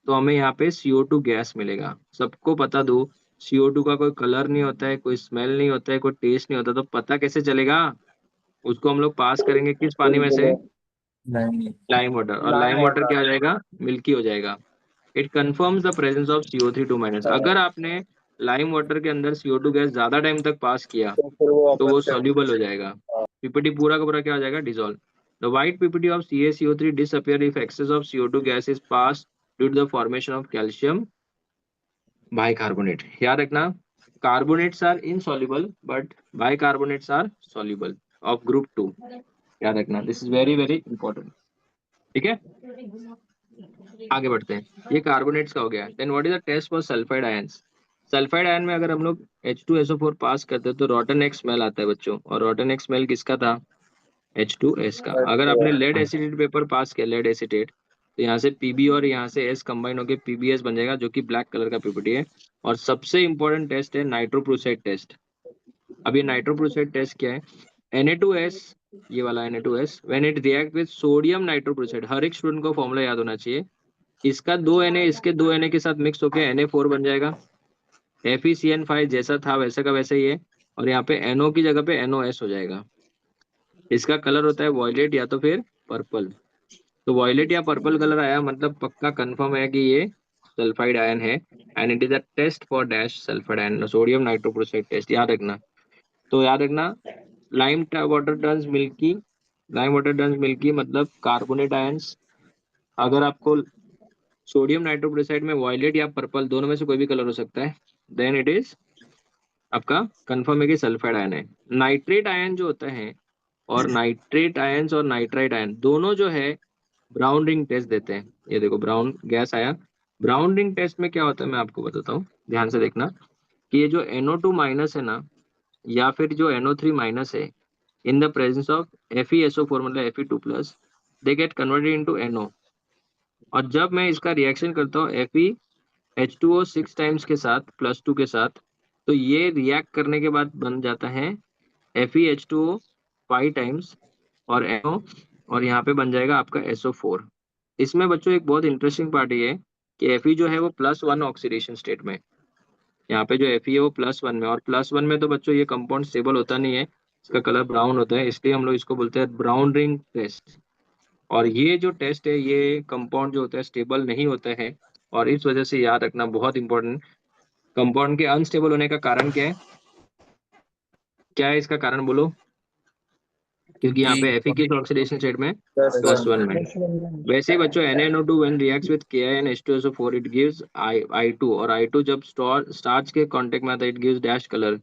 तो हमें यहाँ पे CO2 गैस मिलेगा। सबको पता दो, CO2 का कोई कलर नहीं होता है, कोई स्मेल नहीं होता है, कोई टेस्ट नहीं होता, तो पता कैसे चलेगा? उसको हम लोग पास करेंगे किस पानी में से? नहीं। Lime water. और Lime लाइम वाटर water. क्या हो जाएगा? मिल्की हो जाएगा। It confirms the presence of CO3 2। अगर आपने लाइम वाटर के अंदर CO2 गैस ज्यादा टाइम तक पास किया तो फिर वो तो अपन वो से सॉल्यूबल हो जाएगा। पीपीटी पूरा का पूरा क्या हो जाएगा? Dissolve. The white PPT of CaCO3 disappear if excess of CO2 gas is passed due to the formation of calcium bicarbonate। याद रखना, carbonates are insoluble but bicarbonates are soluble of group 2। याद रखना, this is very very important. ठीक है, आगे बढ़ते हैं। ये कार्बोनेट्स का हो गया। Then what is the test for sulphide ions? Sulphide ion में अगर हम लोग H2SO4 पास करते हैं तो रॉटन एक्स स्मेल आता है बच्चों। और रॉटन एक्स स्मेल किसका था? H2S का। अगर आपने लेड एसिडेट पेपर पास किया, लेड एसिडेट, तो यहाँ से Pb और यहाँ से S कंबाइन होकर PbS बन जाएगा, जो कि ब्लैक कलर का पीपीटी है। और सबसे इंपॉर्टेंट टेस्ट है नाइट्रोप्रोसाइड टेस्ट। अब ये नाइट्रोप्रोसाइड टेस्ट क्या है? Na2S, ये वाला Na2S when it react with sodium nitroprusside. हर एक स्टूडेंट को फॉर्मूला याद होना चाहिए। इसका 2 Na इसके 2 Na के साथ मिक्स होकर Na4 बन जाएगा। FeCN5 जैसा था वैसा का वैसा ही है। और यहाँ पे NO की जगह पे NOS हो जाएगा। इसका कलर होता है वॉयलेट या तो फिर पर्पल। तो वॉयलेट या पर्पल कलर आया मतलब पक्का कंफर्म है कि ये सल्फाइड आयन है। And it is a test for dash sulphide ion, sodium nitroprusside test. याद रखना। तो याद रखना, lime water turns milky, lime water turns milky मतलब कार्बोनेट आयंस। अगर आपको सोडियम नाइट्रोक्लोराइड में वॉयलेट या पर्पल दोनों में से कोई भी कलर हो सकता है, देन इट इज आपका कंफर्म है कि सल्फाइड आयन है। नाइट्रेट आयन जो होता है, और नाइट्रेट आयंस और नाइट्राइट आयन दोनों जो है ब्राउन रिंग टेस्ट देते हैं। ये देखो ब्राउन गैस आया। ब्राउन रिंग टेस्ट में क्या होता है मैं आपको बताता हूँ, ध्यान से देखना। कि ये जो NO2 है ना, या फिर जो NO3 है, इन द प्रेजेंस ऑफ FeSO4 मतलब Fe2+, they get converted into NO। और जब मैं इसका रिएक्शन करता हूँ FeH2O 6 टाइम्स के साथ +2 के साथ, तो ये रिएक्ट करने के बाद बन जाता है FeH2O 5 टाइम्स और NO, और यहाँ पे बन जाएगा आपका SO4। इसमें बच्चों एक बहुत इंटरेस्टिंग पार्ट ये है कि Fe जो है वो +1 ऑक्सीडेशन स्टेट में। यहाँ पे जो Fe है वो +1 में, और +1 में तो बच्चों ये कंपाउंड स्टेबल होता नहीं है, इसका कलर ब्राउन होता है, इसलिए हम लोग इसको बोलते हैं ब्राउन रिंग टेस्ट। और ये जो टेस्ट है, ये कंपाउंड जो होता है स्टेबल नहीं होता है। और इस वजह से याद रखना बहुत इंपॉर्टेंट, कंपाउंड के अनस्टेबल होने का कारण क्या है? क्या है इसका कारण बोलो? क्योंकि यहाँ पे Fe किस ऑक्सीडेशन स्टेट में? +1 में। वैसे ही बच्चों NaNO2 when reacts with KiNH2SO4 it gives I2, और I2 जब स्टार्च के कांटेक्ट में आता है it gives dash colour,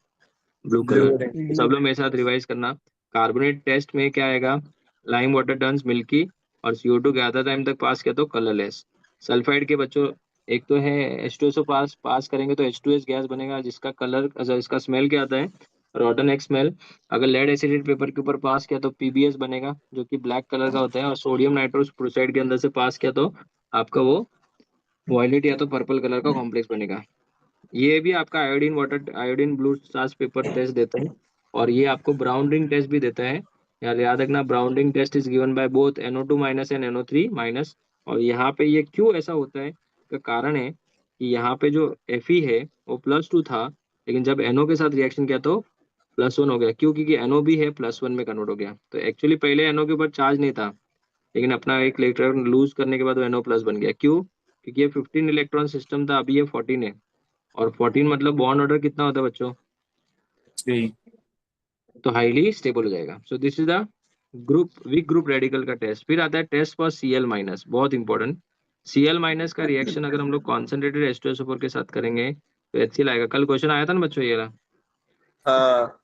blue colour. सब लोग मेरे साथ रिवाइज करना। कार्बोनेट टेस्ट में क्या आएगा? लाइम वाटर टर्न्स मिल्की, और CO2 ज्यादा टाइम तक पास किया तो कलरलेस। सल्फाइड के बच्चों, एक तो है H2SO पास पास करेंगे तो H2S गैस बनेगा, जिसका कलर अच्छा इसका स्मेल क्या आता है? Rotten x smell. अगर लेड एसिडेट पेपर के ऊपर पास किया तो PbS बनेगा, जो कि ब्लैक कलर का होता है। और सोडियम नाइट्रोस प्रोसाइड के अंदर से पास किया तो आपका वो वॉयलेट या तो पर्पल कलर का कॉम्प्लेक्स बनेगा। ये भी आपका iodine water, iodine blue starch paper test देता है। और ये आपको ब्राउन रिंग टेस्ट भी देता है। यार याद रखना, brown ring test is given by both NO2- and NO3-। और यहाँ पे ये क्यों ऐसा होता है, का कारण है कि यहाँ पे जो Fe है वो +2 था, लेकिन जब NO के साथ रिएक्शन किया तो +1 हो गया। क्यों? क्योंकि NO भी है +1 में कन्वर्ट हो गया। तो एक्चुअली पहले NO के ऊपर चार्ज नहीं था, लेकिन अपना एक इलेक्ट्रॉन लूज करने के बाद वो NO+ बन गया। क्यों? क्योंकि ये 15 इलेक्ट्रॉन सिस्टम था, अभी ये 14 है। और 14 मतलब बॉन्ड ऑर्डर कितना होता है बच्चों? 3। तो हाईली स्टेबल हो जाएगा। So this is the group weak group radical का टेस्ट। फिर आता है टेस्ट फॉर Cl-, बहुत इंपॉर्टेंट। Cl- का रिएक्शन अगर हम लोग कॉन्सेंट्रेटेड H2SO4 के साथ करेंगे तो HCl आएगा। कल क्वेश्चन आया था ना बच्चों ये वाला। हाँ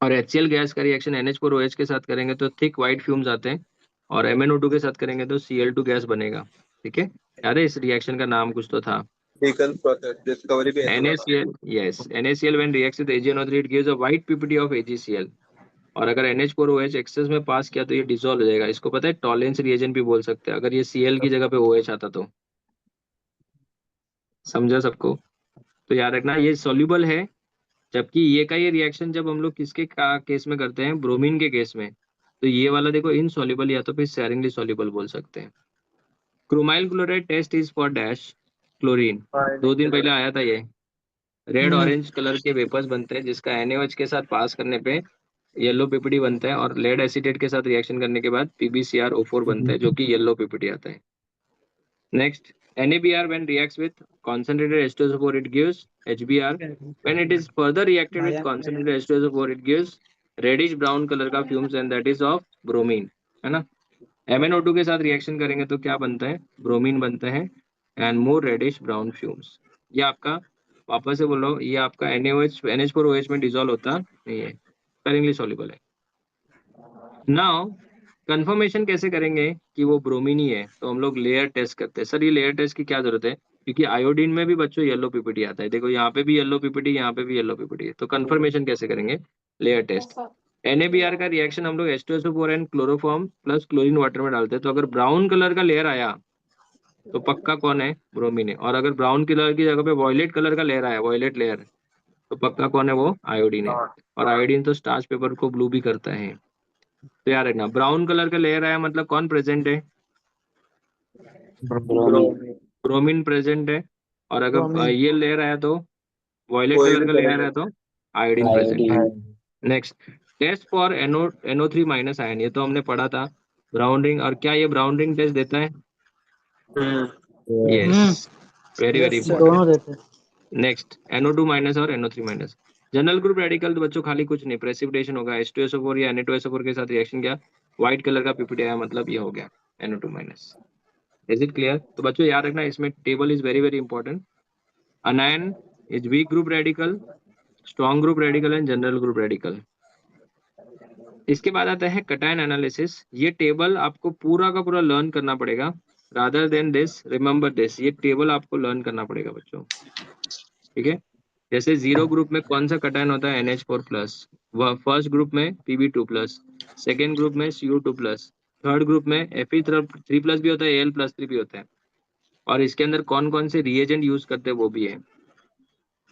और HCl गैस का रिएक्शन NH4OH के साथ करेंगे तो थिक व्हाइट फ्यूम्स आते हैं। और MnO2 के साथ करेंगे तो Cl2 गैस बनेगा। ठीक है, याद है इस रिएक्शन का नाम कुछ तो था? डिकन प्रोसेस डिस्कवरी भी ऐसे होता NaCl, yes, NaCl when reacts with AgNO3 it gives a white PPT of AgCl। और अगर NH4OH एक्सेस में पास किया तो ये डिसॉल्व हो जाएगा। इसको पता है टॉलेंस रिएजेंट भी बोल सकते हैं, अगर ये Cl की जगह पे OH आता तो। समझा सबको? तो याद रखना ये सॉल्युबल है जबकि ये का ये रिएक्शन जब हम लोग किसके का केस में करते हैं, ब्रोमीन के केस में, तो ये वाला देखो इनसॉल्युबल या तो फिर स्पेरिंगली सॉल्युबल बोल सकते हैं। Chromyl chloride test is for dash chlorine, 2 दिन पहले आया था ये। रेड ऑरेंज कलर के वेपर्स बनते हैं जिसका NaOH के साथ पास करने पे येलो पीपीडी बनता है, और लेड एसीटेट के साथ रिएक्शन करने के बाद PbCrO4 बनता है जो कि येलो पीपीडी आता है। Next, NaBr when reacts with concentrated H2SO4 it gives HBr. When it is further reacted with concentrated H2SO4 it gives reddish brown colour का fumes and that is of bromine, है ना। MnO2 के साथ reaction करेंगे तो क्या बनता है, ब्रोमीन बनता है and more reddish brown fumes. ये आपका, वापस से बोलो, ये आपका NH4OH में डिजोल्व होता नहीं है, स्पेरिंगली सॉल्युबल है। नाउ कंफर्मेशन कैसे करेंगे कि वो ब्रोमीन ही है, तो हम लोग लेयर टेस्ट करते हैं। सर ये लेयर टेस्ट की क्या जरूरत है, क्योंकि आयोडीन में भी बच्चों येलो पीपीडी आता है, देखो यहाँ पे भी येलो पीपीडी, यहाँ पे भी येलो पीपीडी है, तो कंफर्मेशन कैसे करेंगे, लेयर टेस्ट। NaBr का रिएक्शन हम लोग H2SO4 and chloroform plus chlorine water में डालते हैं, तो अगर ब्राउन कलर का लेयर आया तो पक्का कौन है, ब्रोमीन है। और अगर ब्राउन कलर की जगह पे वॉयलेट कलर का लेयर आया, वॉयलेट लेयर, तो पक्का कौन है, वो आयोडीन है। और आयोडीन तो स्टार्च पेपर को ब्लू भी करता है। तो याद रखना, ब्राउन कलर का लेयर आया मतलब कौन प्रेजेंट है, Bromine. ब्रोमीन प्रेजेंट है। और अगर Bromine. ये लेयर आया तो वॉयलेट कोई कलर भी का कलर लेयर आया हो। तो आयोडीन प्रेजेंट है। Iodine. Next, test for NO3 minus ion, ये तो हमने पढ़ा था, ब्राउन रिंग। और क्या ये ब्राउन रिंग टेस्ट देता है, hmm, yes, very very Yes, sir. Important. दोनों देते हैं। नेक्स्ट, NO2 माइनस और NO3 minus. General group radical तो बच्चों खाली कुछ नहीं, प्रेसिपिटेशन होगा, H2SO4 या Na2SO4 के साथ रिएक्शन किया, व्हाइट कलर का पीपीटी आया, मतलब ये हो गया NO2 minus. Is it clear. तो बच्चों याद रखना, इसमें table is very very important. अनायन is weak group radical, strong group radical and general group radical. इसके बाद आता है कटायन एनालिसिस। ये टेबल आपको पूरा का पूरा लर्न करना पड़ेगा, rather than this remember this, ये टेबल आपको लर्न करना पड़ेगा बच्चों, ठीक है। जैसे जीरो ग्रुप में कौन सा कटायन होता है, NH4 प्लस, वह फर्स्ट ग्रुप में Pb2 प्लस, सेकेंड ग्रुप में Cu2 प्लस, थर्ड ग्रुप में Fe3 प्लस भी होता है, Al+3 भी होता है। और इसके अंदर कौन कौन से रिएजेंट यूज करते हैं वो भी है,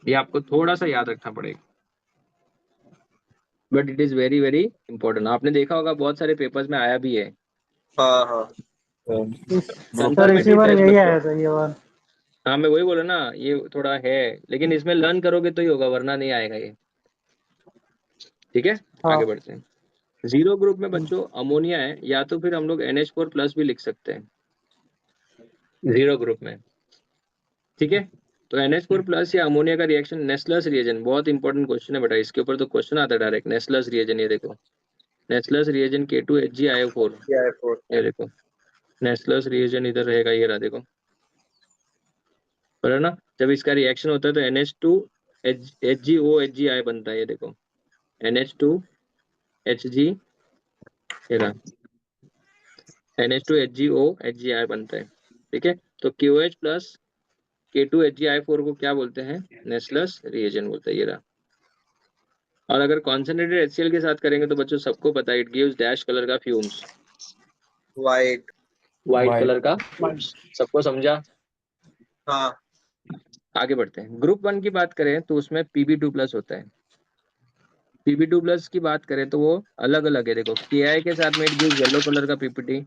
ये आपको थोड़ा सा याद रखना पड़ेगा, but it is very very important. आपने देखा होगा बहुत सारे पेपर्स में आया भी है। हाँ हाँ सर इसी कंफर्मेटरी बार टेस्ट यही बच्चों, आया था ये बार। हाँ मैं वही बोला ना, ये थोड़ा है, लेकिन इसमें लर्न करोगे तो ही होगा, वरना नहीं आएगा ये, ठीक है। हाँ। आगे बढ़ते हैं। जीरो ग्रुप में बच्चों अमोनिया है, या तो फिर हम लोग NH4 प्लस भी लिख सकते हैं जीरो ग्रुप में, ठीक है। तो NH4 प्लस या अमोनिया का रिएक्शन, नेस्लर्स रिएजन, बहुत इंपॉर्टेंट क्वेश्चन है बेटा, इसके ऊपर तो क्वेश्चन आता है डायरेक्ट। नेस्लर्स रिएजन, ये देखो, नेस्लर्स रिएजन K2HgIO4, क्या है फोर ये देखो नेस्लर्स रिएजन इधर रहेगा, ये रहा देखो, पर ना जब इसका रिएक्शन होता है तो NH2 HgOHgI बनता है, ये देखो NH2Hg, ये रहा NH2HgOHgI बनता है, ठीक है। तो KOH प्लस K2HgI4 को क्या बोलते हैं, नेस्लर्स रिएजन बोलते हैं, ये रहा। और अगर कॉन्सेंट्रेटेड HCl के साथ करेंगे तो बच्चों सबको पता है, इट गिव्स डैश कलर का fumes, white. White White. Colour का फ्यूम्स, सबको समझा। हाँ आगे बढ़ते हैं। ग्रुप 1 की बात करें तो उसमें Pb2 प्लस होता है। Pb2 प्लस की बात करें तो वो अलग अलग है, देखो Ki के साथ में इट गिव्स येलो कलर का पीपीटी,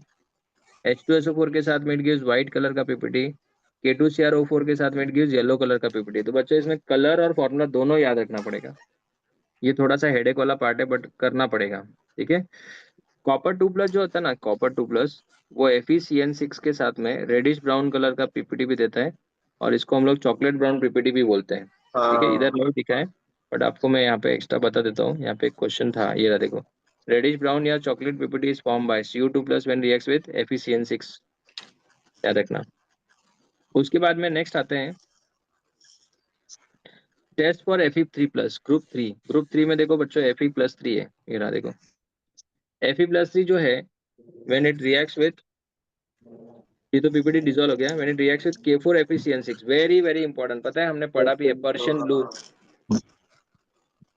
H2SO4 के साथ में इट गिव्स व्हाइट कलर का पीपीटी, K2CrO4 के साथ में इट गिव्स येलो कलर का पीपीटी। तो बच्चों इसमें कलर और फॉर्मूला दोनों याद रखना पड़ेगा, ये थोड़ा सा हेडेक वाला पार्ट है बट करना पड़ेगा, ठीक है। कॉपर 2 प्लस जो होता है ना, कॉपर 2 प्लस, वो FeCN6 के साथ में रेडिश ब्राउन कलर का पीपीटी भी देता है, और इसको हम लोग चॉकलेट ब्राउन पीपीटी भी बोलते हैं, ठीक है। इधर हाँ नहीं दिखा है बट आपको मैं यहाँ पे एक्स्ट्रा बता देता हूँ, यहाँ पे एक क्वेश्चन था, ये रहा देखो, रेडिश ब्राउन या chocolate PPT is form by Cu2 plus when reacts with FeCN6, याद रखना। उसके बाद में नेक्स्ट आते हैं test for Fe3 plus, group 3 में देखो बच्चों Fe+3 है, ये रहा देखो Fe+3 जो है व्हेन इट रिएक्ट्स विद, ये तो पीपीटी डिसॉल्व हो गया, when it reacts with K4 FeCN6, very very important, पता है हमने पढ़ा भी है, पर्शियन ब्लू,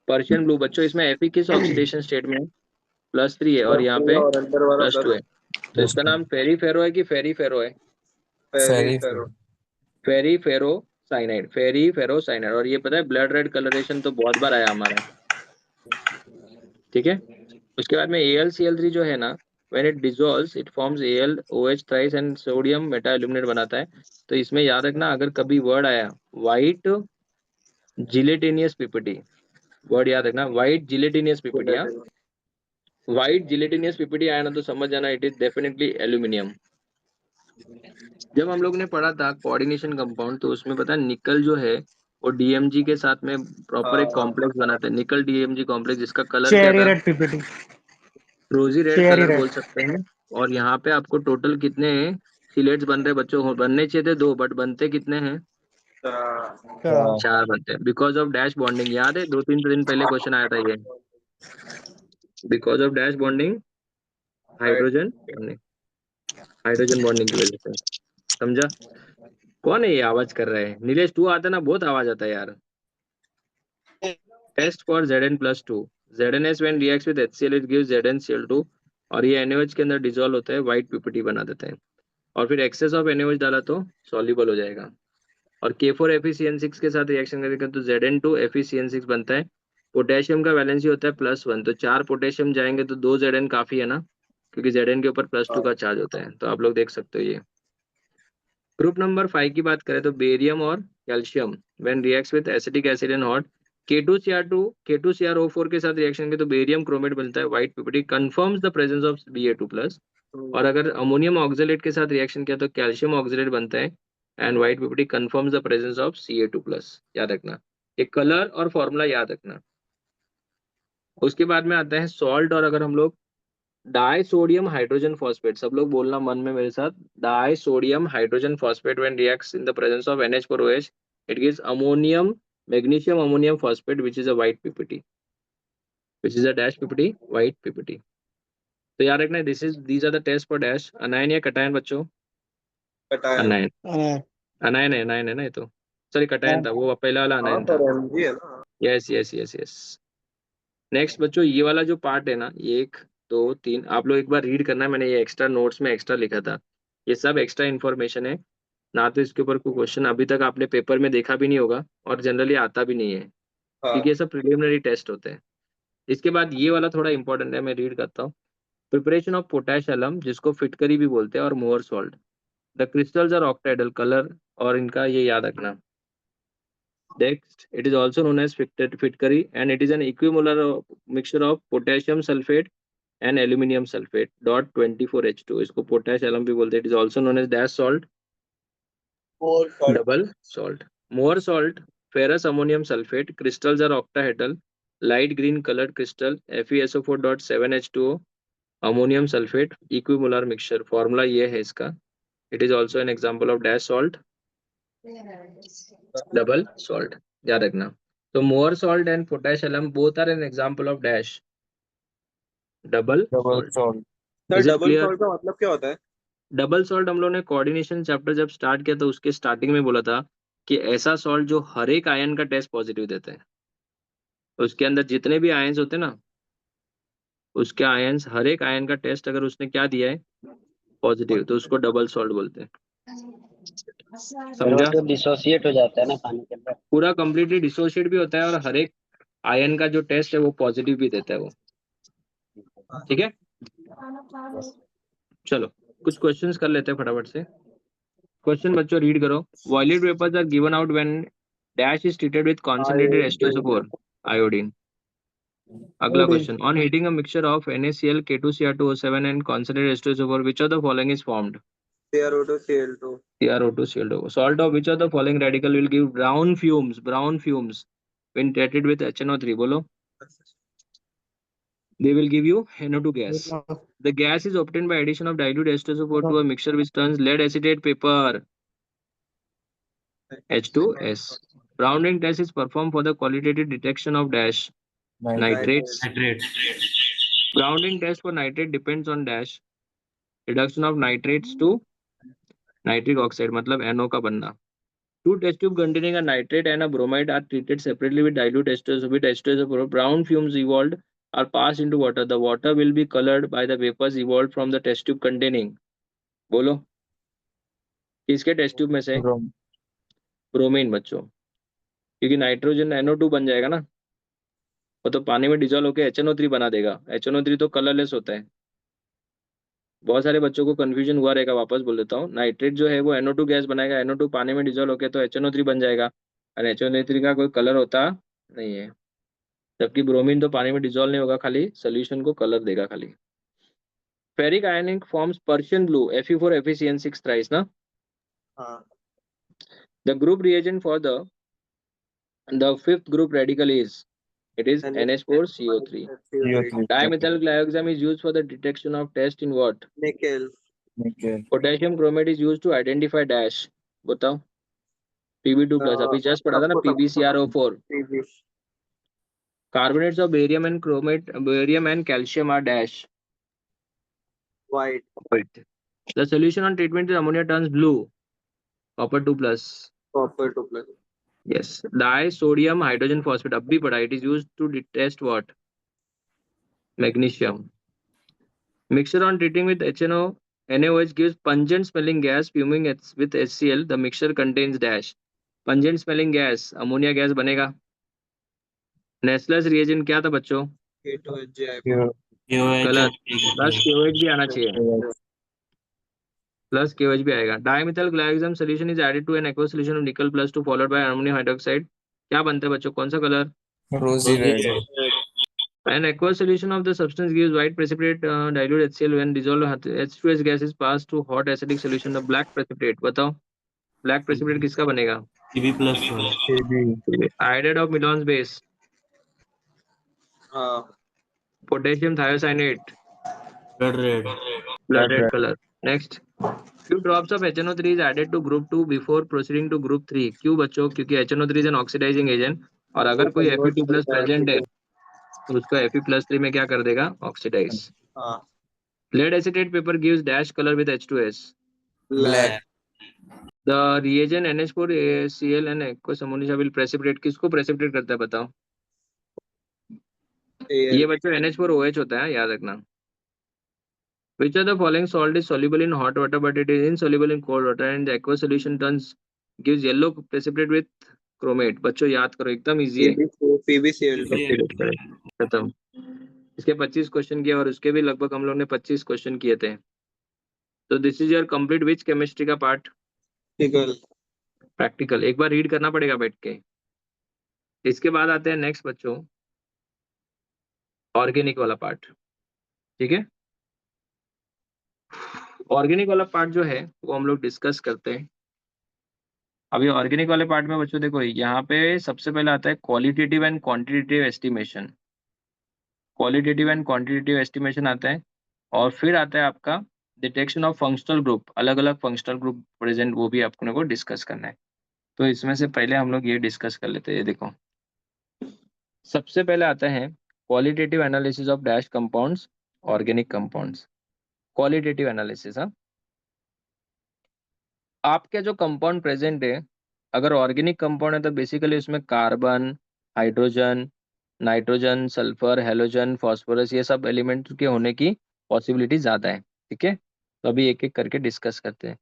पर्शियन ब्लू बच्चों, इसमें Fe किस ऑक्सीडेशन स्टेट में है, +3 है, और यहाँ पे और अंदर वाला +2 है, तो इसका नाम फेरी फेरो है कि फेरी फेरो है, फेरी Ferry. फेरो। फेरी फेरो साइनाइड, फेरी फेरोसाइनाइड। और ये पता है ब्लड रेड कलरेशन तो बहुत बार आया हमारा, ठीक है। उसके बाद में AlCl3 जो है ना, when it dissolves it forms AlOH thrice and sodium Meta aluminate बनाता है। तो इसमें याद रखना, अगर कभी वर्ड आया वाइट जिलेटिनियस पीपीटी, वर्ड याद रखना, वाइट जिलेटिनियस पीपीटी। हाँ, वाइट जिलेटिनियस पीपीटी आया ना तो समझ जाना इट इज डेफिनेटली एल्यूमिनियम। जब हम लोग ने पढ़ा था कोऑर्डिनेशन कंपाउंड, तो उसमें पता है निकल जो है वो DMG के साथ में प्रॉपर एक हाँ कॉम्प्लेक्स बनाता है, निकल DMG कॉम्प्लेक्स, जिसका कलर क्या चेरी था, रेड पीपीटी, रोजी रेड चेरी कलर बोल रेड। सकते हैं। और यहाँ पे आपको टोटल कितने सिलेट्स बन रहे बच्चों, बनने चाहिए थे 2, बट बनते कितने हैं, हाँ, चार। 4 बनते हैं। बिकॉज ऑफ डैश बॉन्डिंग, याद है 2-3 दिन पहले क्वेश्चन आया था ये, because of dash bonding, right. Hydrogen bonding, hydrogen bonding की वजह से। समझा? कौन है ये आवाज कर रहा है? नीलेश तू आता ना, बहुत आवाज आता है यार। Test for Zn+2, ZnS when reacts with HCl it gives ZnCl2, और ये NaOH के अंदर डिजोल्व होता है, व्हाइट पीपीटी बना देते हैं। और फिर एक्सेस ऑफ NaOH डाला तो सॉल्युबल हो जाएगा। और K4FeCN6 के साथ रिएक्शन करेगा तो Zn2FeCN6 बनता है। पोटेशियम का वैलेंसी होता है +1, तो 4 पोटेशियम जाएंगे तो 2 Zn काफी है ना, क्योंकि Zn के ऊपर +2 का चार्ज होता है। तो आप लोग देख सकते हो ये। ग्रुप नंबर 5 की बात करें तो बेरियम और calcium when reacts with acetic acid and hot, K2Cr2 K2CrO4 के साथ रिएक्शन के तो बेरियम क्रोमेट बनता है, white PPT confirms the presence of Ba2+। और अगर अमोनियम ऑक्सलेट के साथ रिएक्शन किया तो कैल्शियम ऑक्सलेट बनता है and white PPT confirms the presence of Ca2+। याद रखना, ये कलर और फॉर्मूला याद रखना। उसके बाद में आता है सॉल्ट। और अगर हम लोग डाई सोडियम हाइड्रोजन फॉस्फेट, सब लोग बोलना मन में मेरे साथ, die sodium hydrogen phosphate when reacts in the presence of NH4OH it gives ammonium magnesium ammonium phosphate which is a white PPT, which is a dash PPT, white PPT। तो याद रखना, these are the tests for dash। अनायन या cation बच्चों? Cation. अनायन, अनायन है ना ये तो, sorry cation था वो, पहला वाला हाँ अनायन था। पर MG है ना। Yes yes yes yes. Next बच्चों, ये वाला जो पार्ट है ना, ये 1 2 3 आप लोग एक बार रीड करना है, मैंने ये एक्स्ट्रा नोट्स में एक्स्ट्रा लिखा था, ये सब एक्स्ट्रा इन्फॉर्मेशन है ना। तो इसके ऊपर कोई क्वेश्चन अभी तक आपने पेपर में देखा भी नहीं होगा और जनरली आता भी नहीं है, क्योंकि हाँ ये सब प्रिलिमिनरी टेस्ट होते हैं। इसके बाद ये वाला थोड़ा इंपॉर्टेंट है, मैं रीड करता हूँ। प्रिपरेशन ऑफ पोटैश अलम, जिसको फिटकरी भी बोलते हैं, और Mohr salt, the crystals are octahedral colour, और इनका ये याद रखना। Next, it is also known as Fitkari, and it is an equimolar mixture of potassium sulfate and aluminium sulfate dot 24H2। इसको पोटेश एलम भी बोलते हैं। It is also known as dash salt, और salt। double salt, more salt, ferrous ammonium sulfate, crystals are octahedral, light green colored crystal, FeSO4.7H2O, ammonium sulfate, equimolar mixture। Formula ये है इसका। It is also an example of dash salt, double salt। याद रखना। तो Mohr salt and potash alum both are an example of dash double double salt. Salt. Sir is it double clear? Salt का मतलब क्या होता है? Double salt हम लोग ने कोऑर्डिनेशन चैप्टर जब स्टार्ट किया तो उसके स्टार्टिंग में बोला था कि ऐसा सॉल्ट जो हर एक आयन का टेस्ट पॉजिटिव देते हैं। उसके अंदर जितने भी आयन्स होते हैं ना, उसके आयन्स, हर एक आयन का टेस्ट अगर उसने क्या दिया है पॉजिटिव, तो उसको डबल सॉल्ट बोलते हैं। फिर वो समझा? तो डिसोसिएट हो जाता है ना पानी के अंदर। पूरा कंप्लीटली डिसोशिएट भी होता है और हर एक आयन का जो टेस्ट है वो पॉजिटिव भी देता है वो। ठीक है, चलो कुछ क्वेश्चंस कर लेते हैं फटाफट से। क्वेश्चन बच्चों रीड करो। Violet vapours are given out when dash is treated with concentrated H2SO4 iodine. अगला question, on heating a mixture of NaCl K2Cr2O7 and concentrated H2SO4 which of the following is formed? CrO2 Cl2। CrO2Cl2। Salt of which of the following radical will give brown fumes, brown fumes when treated with HNO3? बोलो। They will give you NO2 gas. The gas is obtained by addition of dilute H2SO4 to a mixture which turns lead acetate paper H2S. Rounding test is performed for the qualitative detection of dash nitrates. Nitrate. Grounding test for nitrate depends on dash reduction of nitrates to nitric oxide, मतलब NO का बनना। Two test tube containing a nitrate and a bromide are treated separately with dilute H2SO4. Brown fumes evolved are passed into water. The water will be colored by the vapors evolved from the test tube containing. बोलो किसके test tube में से? Bromine बच्चों, क्योंकि nitrogen NO2 बन जाएगा ना, वो तो पानी में डिजोल्व होकर HNO3 बना देगा। HNO3 तो कलरलेस होता है। बहुत सारे बच्चों को कंफ्यूजन हुआ रहेगा, वापस बोल देता हूँ। नाइट्रेट जो है वो NO2 गैस बनाएगा, NO2 पानी में डिजोल्व होकर तो HNO3 बन जाएगा, और HNO3 का कोई कलर होता नहीं है। जबकि ब्रोमीन तो पानी में डिजोल्व नहीं होगा, खाली सोल्यूशन को कलर देगा खाली। Ferric ionic forms Prussian blue, Fe4 FeCN6 thrice ना। हाँ the group reagent for the fifth group radical is, it is NH4CO3. CO3 Dimethyl glyoxam is used for the detection of test in what? Nickel nickel, Potassium chromate is used to identify dash, बताओ। Pb2 plus, अभी just पढ़ा था ना, PbCrO4. P B Carbonates of barium and calcium are dash. White Right. The solution on treatment is ammonia turns blue, copper 2 plus. Copper 2 plus Yes. Disodium hydrogen phosphate, अब भी पढ़ा, it is used to test what? Magnesium. Mixture on treating with NaOH gives pungent smelling gas fuming with HCl. The mixture contains dash. Pungent smelling gas, ammonia gas बनेगा। नेस्लस reagent क्या था बच्चों? K2HJ KOH गलत, of plus KOH भी आना चाहिए, plus KOH भी आएगा। Dimethyl glyoxime solution is added to an aqueous solution of nickel plus 2 followed by ammonium hydroxide, क्या बनता है बच्चों, कौन सा colour? rosy red, An aqueous solution of the substance gives white precipitate dilute HCl when dissolved H2S gas is passed to hot acidic solution of black precipitate, बताओ black precipitate किसका बनेगा? Pb plus one, KB Iodide of Milon's base, हाँ potassium thiocyanate, blood red, blood red color. Next, few drops of HNO3 is added to group 2 before proceeding to group 3. क्यों बच्चों? क्योंकि HNO3 is an oxidizing agent, और अगर कोई Fe2 plus present है तो उसका Fe+3 में क्या कर देगा? ऑक्सीडाइज। हाँ Lead acetate paper gives dash color with H2S. Black The reagent NH4Cl and aqueous ammonia will precipitate, किसको precipitate करता है बताओ? ये बच्चों NH4OH होता है, याद रखना। Which of the following salt is soluble in hot water but it is insoluble in cold water and the aqueous solution turns gives yellow precipitate with chromate? बच्चों याद करो, एकदम इजी है। PbCl2 खत्म। इसके 25 क्वेश्चन किए और उसके भी लगभग हम लोग ने 25 क्वेश्चन किए थे। तो this is your complete which chemistry का पार्ट? निकल प्रैक्टिकल, एक बार रीड करना पड़ेगा बैठ के। इसके बाद आते हैं नेक्स्ट बच्चों, ऑर्गेनिक वाला पार्ट, ठीक है। ऑर्गेनिक वाला पार्ट जो है वो हम लोग डिस्कस करते हैं। अभी ऑर्गेनिक वाले पार्ट में बच्चों देखो, यहाँ पे सबसे पहले आता है qualitative and quantitative estimation. Qualitative and quantitative estimation आता है, और फिर आता है आपका डिटेक्शन ऑफ फंक्शनल ग्रुप, अलग अलग फंक्शनल ग्रुप प्रेजेंट, वो भी आपको को डिस्कस करना है। तो इसमें से पहले हम लोग ये डिस्कस कर लेते हैं। देखो, सबसे पहले आता है qualitative analysis of dash compounds, organic compounds. Qualitative analysis, हाँ, आपके जो कंपाउंड प्रेजेंट है, अगर ऑर्गेनिक कंपाउंड है तो बेसिकली उसमें carbon, hydrogen, nitrogen, sulphur, halogen, phosphorus, ये सब एलिमेंट के होने की पॉसिबिलिटी ज़्यादा है, ठीक है। तो अभी एक एक करके डिस्कस करते हैं।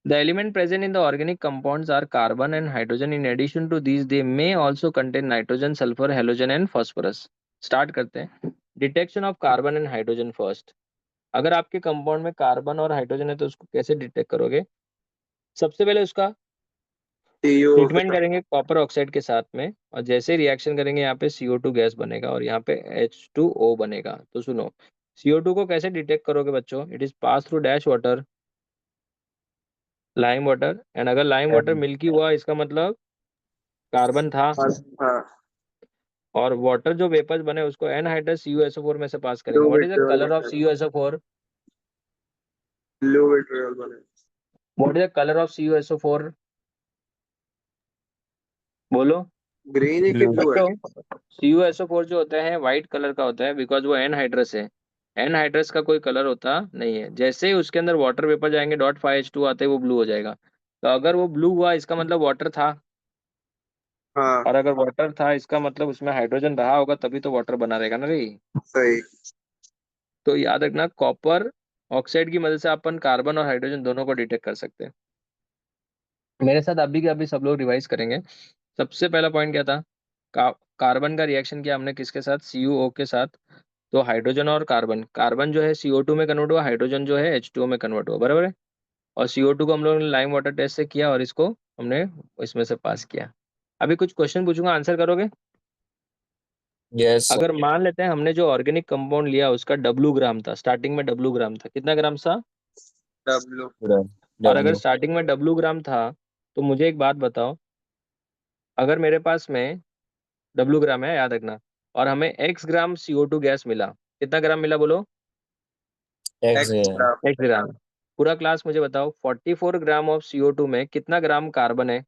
The element present in the organic compounds are carbon and hydrogen, in addition to these they may also contain nitrogen, sulphur, halogen and phosphorus. Start करते हैं। Detection of carbon and hydrogen first. अगर आपके compound में carbon और hydrogen है तो उसको कैसे डिटेक्ट करोगे? सबसे पहले उसका ट्रीटमेंट करेंगे कॉपर ऑक्साइड के साथ में, और जैसे रिएक्शन करेंगे यहाँ पे CO2 गैस बनेगा और यहाँ पे H2O बनेगा। तो सुनो, CO2 को कैसे डिटेक्ट करोगे बच्चों? It is pass through dash water, lime water, and अगर लाइम वाटर मिल्की हुआ इसका मतलब कार्बन था, हाँ और वाटर जो वेपर्स बने उसको एनहाइड्रस CuSO4 में से पास करेंगे। What is the colour of CuSO4? Blue vitriol बने what is the colour of CuSO4? बोलो। ग्रीन है कि ब्लू है? CuSO4 जो होता है व्हाइट कलर का होता है, बिकॉज वो एनहाइड्रस है। एनहाइड्रस का कोई कलर होता नहीं है। जैसे ही उसके अंदर वाटर वेपर जाएंगे, .5H2 आते ही वो ब्लू हो जाएगा। तो अगर वो ब्लू हुआ इसका मतलब वाटर था, हाँ और अगर वाटर था इसका मतलब उसमें हाइड्रोजन रहा होगा, तभी तो वाटर बना रहेगा ना रे। सही तो याद रखना, कॉपर ऑक्साइड की मदद से अपन कार्बन और हाइड्रोजन दोनों को डिटेक्ट कर सकते हैं। मेरे साथ अभी के अभी सब लोग रिवाइज करेंगे। सबसे पहला पॉइंट क्या था? कार्बन का रिएक्शन किया हमने किसके साथ? CuO के साथ। तो हाइड्रोजन और कार्बन, कार्बन जो है CO2 में कन्वर्ट हुआ, हाइड्रोजन जो है H2O में कन्वर्ट हुआ, बराबर है। और CO2 को हम लोग ने लाइम वाटर टेस्ट से किया और इसको हमने इसमें से पास किया। अभी कुछ क्वेश्चन पूछूंगा, आंसर करोगे? यस अगर मान लेते हैं हमने जो ऑर्गेनिक कंपाउंड लिया उसका W ग्राम था, स्टार्टिंग में W ग्राम था, कितना ग्राम था? W sir. और अगर डब्ल्यू। स्टार्टिंग में W ग्राम था तो मुझे एक बात बताओ, अगर मेरे पास में W ग्राम है, याद रखना, और हमें X ग्राम CO2 गैस मिला, कितना ग्राम मिला बोलो? एक्स X है। ग्राम X ग्राम। पूरा क्लास मुझे बताओ, 44 ग्राम ऑफ CO2 में कितना ग्राम कार्बन है?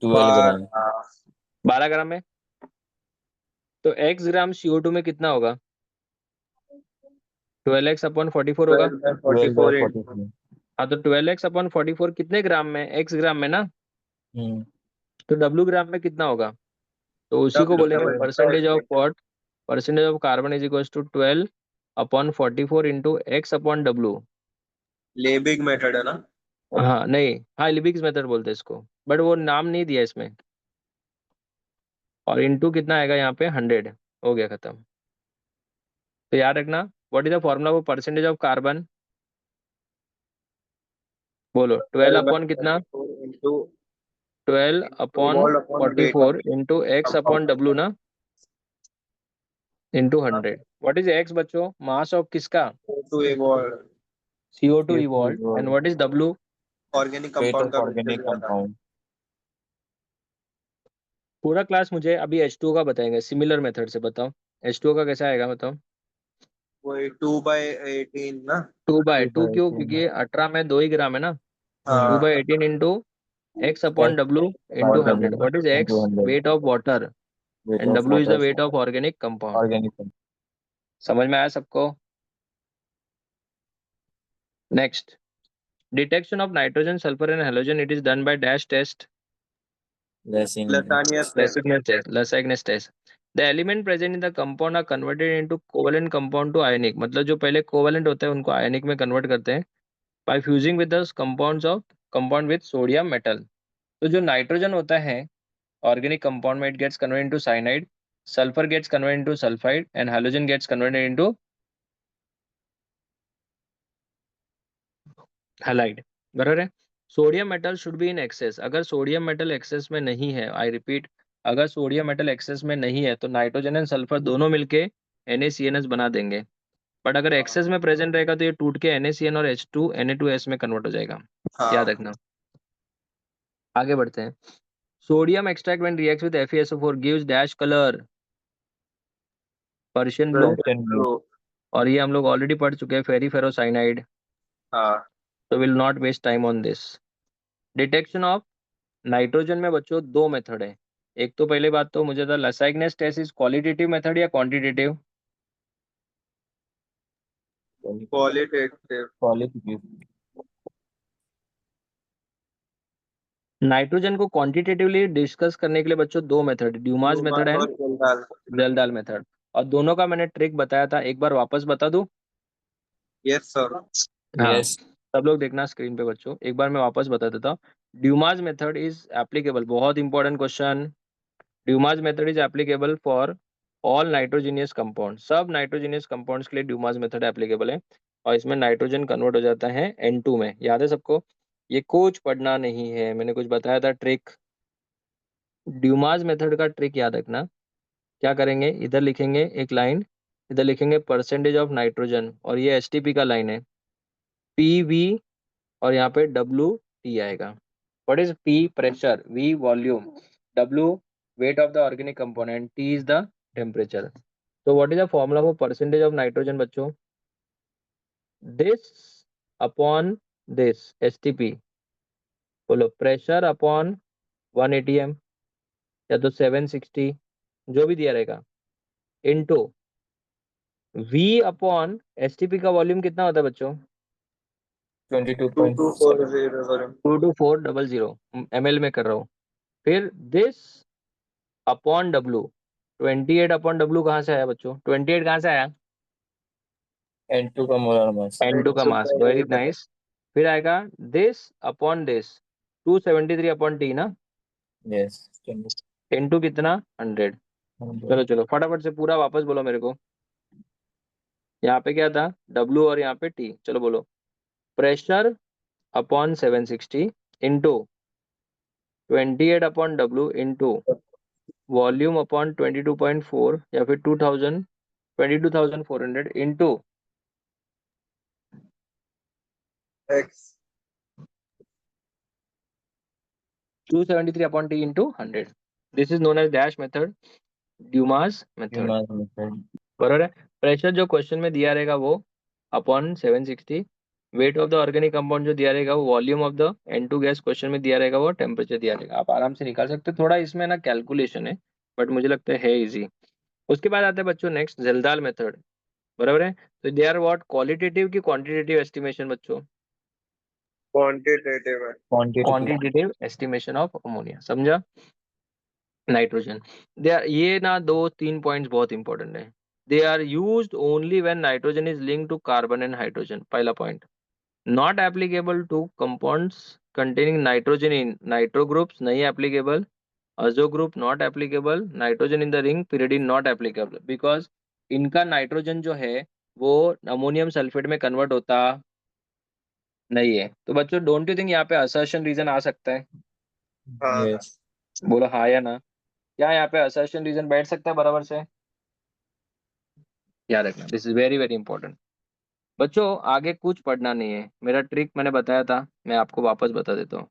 12 ग्राम। 12 ग्राम है। तो X ग्राम CO2 में कितना होगा? 12x अपॉन 44 होगा। 12 बाय 12/44 into 43। हाँ, तो 12x अपॉन 44 कितने ग्राम में? X ग्राम में ना। हम्म। तो W ग्राम में कितना होगा? तो उसी को बोलेंगे W percentage of what? Percentage of carbon is equal to 12 upon 44 into X upon W. Liebig method है ना। हाँ नहीं, हाँ लिबिक्स मेथड बोलते हैं इसको, बट वो नाम नहीं दिया इसमें। और इंटू कितना आएगा यहाँ पे? 100। हो गया खत्म। तो याद रखना, what is the formula for percentage of carbon? बोलो, 12 अपॉन कितना? 12/44 into 12 upon mole upon weight of 44 into X upon compound W ना, इंटू 100। व्हाट इज एक्स बच्चों? मास ऑफ किसका? to evolve CO2 CO2 evolve. And what is W? Organic weight compound of का weight organic दिया था। Compound. पूरा class मुझे अभी H2O का बताएंगे, सिमिलर मेथड से। बताओ H2O का कैसा आएगा, बताओ। वही 2/18 ना। 2/2 क्यों? 2/18। क्योंकि 18 में 2 ही ग्राम है ना। टू हाँ by eighteen into X upon X W by into 100। W what is into X? 100। Weight of water. Weight and of W is the water. Weight of organic compound. Organic. समझ में आया सबको? Next, detection of nitrogen, sulphur and halogen, it is done by dash test. Lassaigne. Lanthanus test Lessignes test. Lessignes test. The element present in the compound are converted into covalent compound to ionic, मतलब जो पहले covalent होते हैं उनको आयनिक में convert करते हैं by fusing with the compound with sodium metal। तो जो नाइट्रोजन होता है ऑर्गेनिक कंपाउंड में, it gets converted into cyanide, sulphur gets converted into sulphide and hydrogen gets converted into halide, बराबर है। Sodium metal should be in excess. अगर sodium metal excess में नहीं है, आई रिपीट, अगर सोडियम मेटल एक्सेस में नहीं है तो नाइट्रोजन एंड सल्फर दोनों मिलके NaCNS बना देंगे। बट अगर एक्सेस में प्रेजेंट रहेगा तो ये टूट के NaCN और H2 Na2S में कन्वर्ट हो जाएगा। याद हाँ रखना। आगे बढ़ते हैं। Sodium extract when reacts with FeSO4 gives dash colour, Persian blue. Persian blue. तो और ये हम लोग ऑलरेडी पढ़ चुके हैं, फेरी फेरोसाइनाइड। हाँ तो will not waste time on this. Detection of nitrogen में बच्चों दो मेथड है। एक तो पहले बात तो मुझे था, लसाइगनेस टेस्ट इज क्वालिटेटिव मेथड या क्वांटिटेटिव? क्वालिटेटिव। क्वालिटेटिव। नाइट्रोजन को क्वांटिटेटिवली डिस्कस करने के लिए बच्चों दो method, Dumas method human and और जंगल। जेल्डाल मेथड। और दोनों का मैंने ट्रिक बताया था, एक बार वापस बता दूं? Yes sir. हाँ, यस। सब लोग देखना स्क्रीन पे बच्चों, एक बार मैं वापस बता देता हूँ। ड्यूमास मेथड इज एप्लीकेबल, बहुत important question. Dumas method is applicable for all nitrogenous compound, सब नाइट्रोजीनियस कंपाउंड्स के लिए ड्यूमास मेथड एप्लीकेबल है। और इसमें नाइट्रोजन कन्वर्ट हो जाता है N2 में, याद है सबको? ये कुछ पढ़ना नहीं है, मैंने कुछ बताया था ट्रिक। ड्यूमास मेथड का ट्रिक याद रखना। क्या करेंगे, इधर लिखेंगे एक लाइन, इधर लिखेंगे परसेंटेज ऑफ नाइट्रोजन, और ये STP का लाइन है, PV, और यहाँ पे WT आएगा। What is P? Pressure, V volume, W weight of the organic component, T is the temperature. तो what is the formula for percentage of nitrogen बच्चों? This upon this, STP। बोलो, pressure upon 1 atm या तो 760, जो भी दिया रहेगा, into V upon STP का वॉल्यूम कितना होता है बच्चों? 22.7। 2240 सर। 22400 ml में कर रहा हूँ। फिर this upon W, 28 upon W कहाँ से आया बच्चों? 28 कहाँ से आया? N2 का मोलर मास। N2 का मास, वेरी नाइस। फिर आएगा this upon this, 273 upon T ना, Yes. इनटू कितना 100। चलो चलो फटाफट से पूरा वापस बोलो मेरे को। यहाँ पे क्या था, W और यहाँ पे T, चलो बोलो। Pressure upon 760 into 28 upon W into volume upon 22.4 या फिर 22,400 into X 273 upon T into 100। This is known as dash method, Dumas method, बराबर है। प्रेशर जो क्वेश्चन में दिया रहेगा वो upon 760, weight of the organic compound जो दिया रहेगा वो volume of the N2 gas question में दिया रहेगा वो टेम्परेचर दिया रहेगा। आप आराम से निकाल सकते हो, थोड़ा इसमें ना कैलकुलेशन है बट मुझे लगता है इजी। उसके बाद आता है बच्चों नेक्स्ट जेल्दाल मेथड, बराबर है। तो दे आर व्हाट, क्वालिटेटिव की क्वांटिटेटिव एस्टिमेशन बच्चों, quantitative है। क्वांटिटेटिव एस्टिमेशन ऑफ अमोनिया, समझा, नाइट्रोजन। दे आर, ये ना दो तीन पॉइंट्स बहुत इंपॉर्टेंट है। They are used only when nitrogen is linked to carbon and hydrogen, पहला point. Not applicable to compounds containing nitrogen in nitro groups, नहीं applicable. Azo group not applicable, nitrogen in the ring pyridine not applicable, because इनका नाइट्रोजन जो है वो ammonium sulphate में convert होता नहीं है। तो बच्चों डोंट यू थिंक यहाँ पे असर्शन रीजन आ सकता है? हाँ Yes. बोलो हाँ या ना, क्या यहाँ पे असर्शन रीजन बैठ सकता है बराबर से? याद रखना, this is very very important. बच्चों आगे कुछ पढ़ना नहीं है, मेरा ट्रिक मैंने बताया था, मैं आपको वापस बता देता हूँ,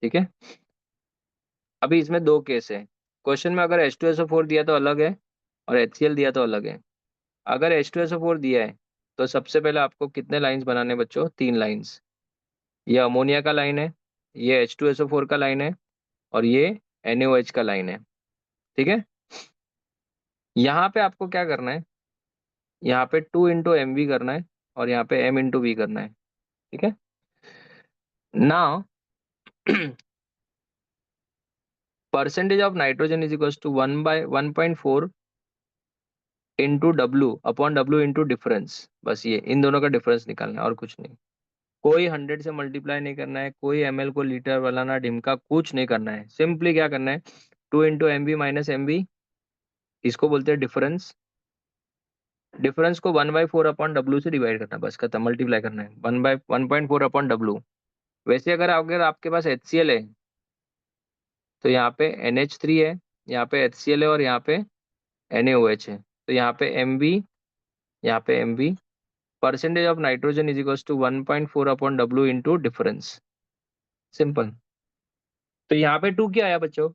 ठीक है। अभी इसमें दो केस है। क्वेश्चन में अगर H2SO4 दिया तो अलग है और HCl दिया तो अलग है। अगर H2SO4 दिया है तो सबसे पहले आपको कितने लाइंस बनाने हैं बच्चों, 3 लाइंस। ये अमोनिया का लाइन है, ये H2SO4 का लाइन है और ये NaOH का लाइन है, ठीक है। यहाँ पे आपको क्या करना है, यहाँ पे 2 × MV करना है और यहाँ पे M × V करना है, ठीक है। Now percentage of nitrogen is equal to 1/1.4 into W upon W into difference. बस ये इन दोनों का डिफरेंस निकालना है और कुछ नहीं। कोई 100 से मल्टीप्लाई नहीं करना है, कोई ml को लीटर वाला ना ढिमका कुछ नहीं करना है। सिंपली क्या करना है, 2 × MV - MV, इसको बोलते हैं डिफरेंस। डिफरेंस को 1/4 अपॉन W से डिवाइड करना है, बस खत्म, मल्टीप्लाई करना है 1/1.4 अपॉन W। वैसे अगर आपके पास HCl है तो यहाँ पे NH3 है, यहाँ पे HCl है और यहाँ पे NaOH है, तो यहाँ पे MV, यहाँ पे MV। Percentage of nitrogen is equal to 1.4 upon W into difference, simple. तो यहाँ पे 2 क्या आया बच्चों,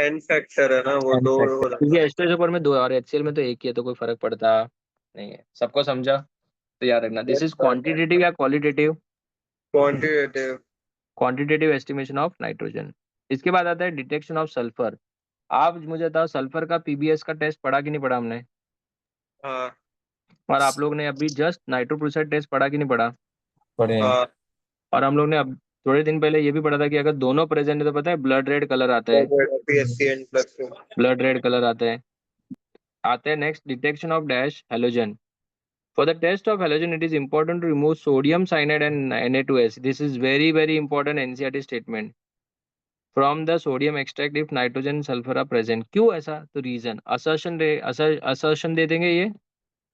n फैक्टर है ना, वो N दो factor. हो क्योंकि रहा H2SO4 में 2 है और HCl में तो एक ही है, तो कोई फर्क पड़ता नहीं है। सबको समझा? तो याद रखना, दिस इज था। क्वांटिटेटिव या qualitative, quantitative. Quantitative estimation of nitrogen. इसके बाद आता है डिटेक्शन ऑफ सल्फर। आप मुझे बताओ, सल्फर का PBS का टेस्ट पढ़ा कि नहीं पढ़ा हमने? हाँ और आप लोग ने अभी जस्ट नाइट्रोप्रोसाइड टेस्ट पढ़ा कि नहीं पढ़ा? पढ़े हैं. हाँ। और हम लोग ने अब थोड़े दिन पहले ये भी पढ़ा था कि अगर दोनों प्रेजेंट है तो पता है ब्लड रेड कलर आता है, PSCN plus blood red colour आता है। आते हैं next, detection of dash halogen. For the test of halogen, it is important to remove sodium cyanide and Na2S. This is very very important NCERT statement. From the sodium extract if nitrogen sulfur are present. क्यों ऐसा? तो reason assertion दे देंगे ये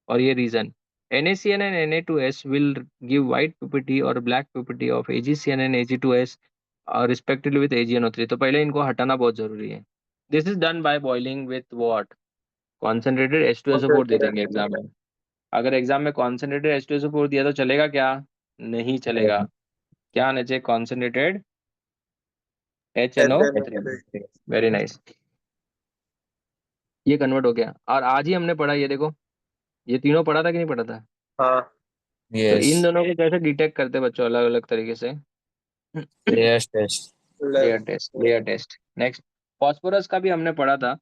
और ये reason. NaCN and Na2S will give white PPT और black PPT of AgCN and Ag2S respectively with AgNO3। तो पहले इनको हटाना बहुत जरूरी है। This is done by boiling with what? Concentrated H2SO4 दे देंगे एग्जाम में। अगर एग्जाम में कॉन्सेंट्रेटेड H2SO4 दिया तो चलेगा क्या? नहीं चलेगा। क्या आना चाहिए? Concentrated HNO3। वेरी नाइस, ये कन्वर्ट हो गया। और आज ही हमने पढ़ा, ये देखो, ये तीनों पढ़ा था कि नहीं पढ़ा था? हाँ। तो इन Yes. दोनों को कैसे डिटेक्ट करते हैं बच्चों, अलग अलग तरीके से? Yes, test. Layer test. Next, phosphorus का भी हमने पढ़ा था,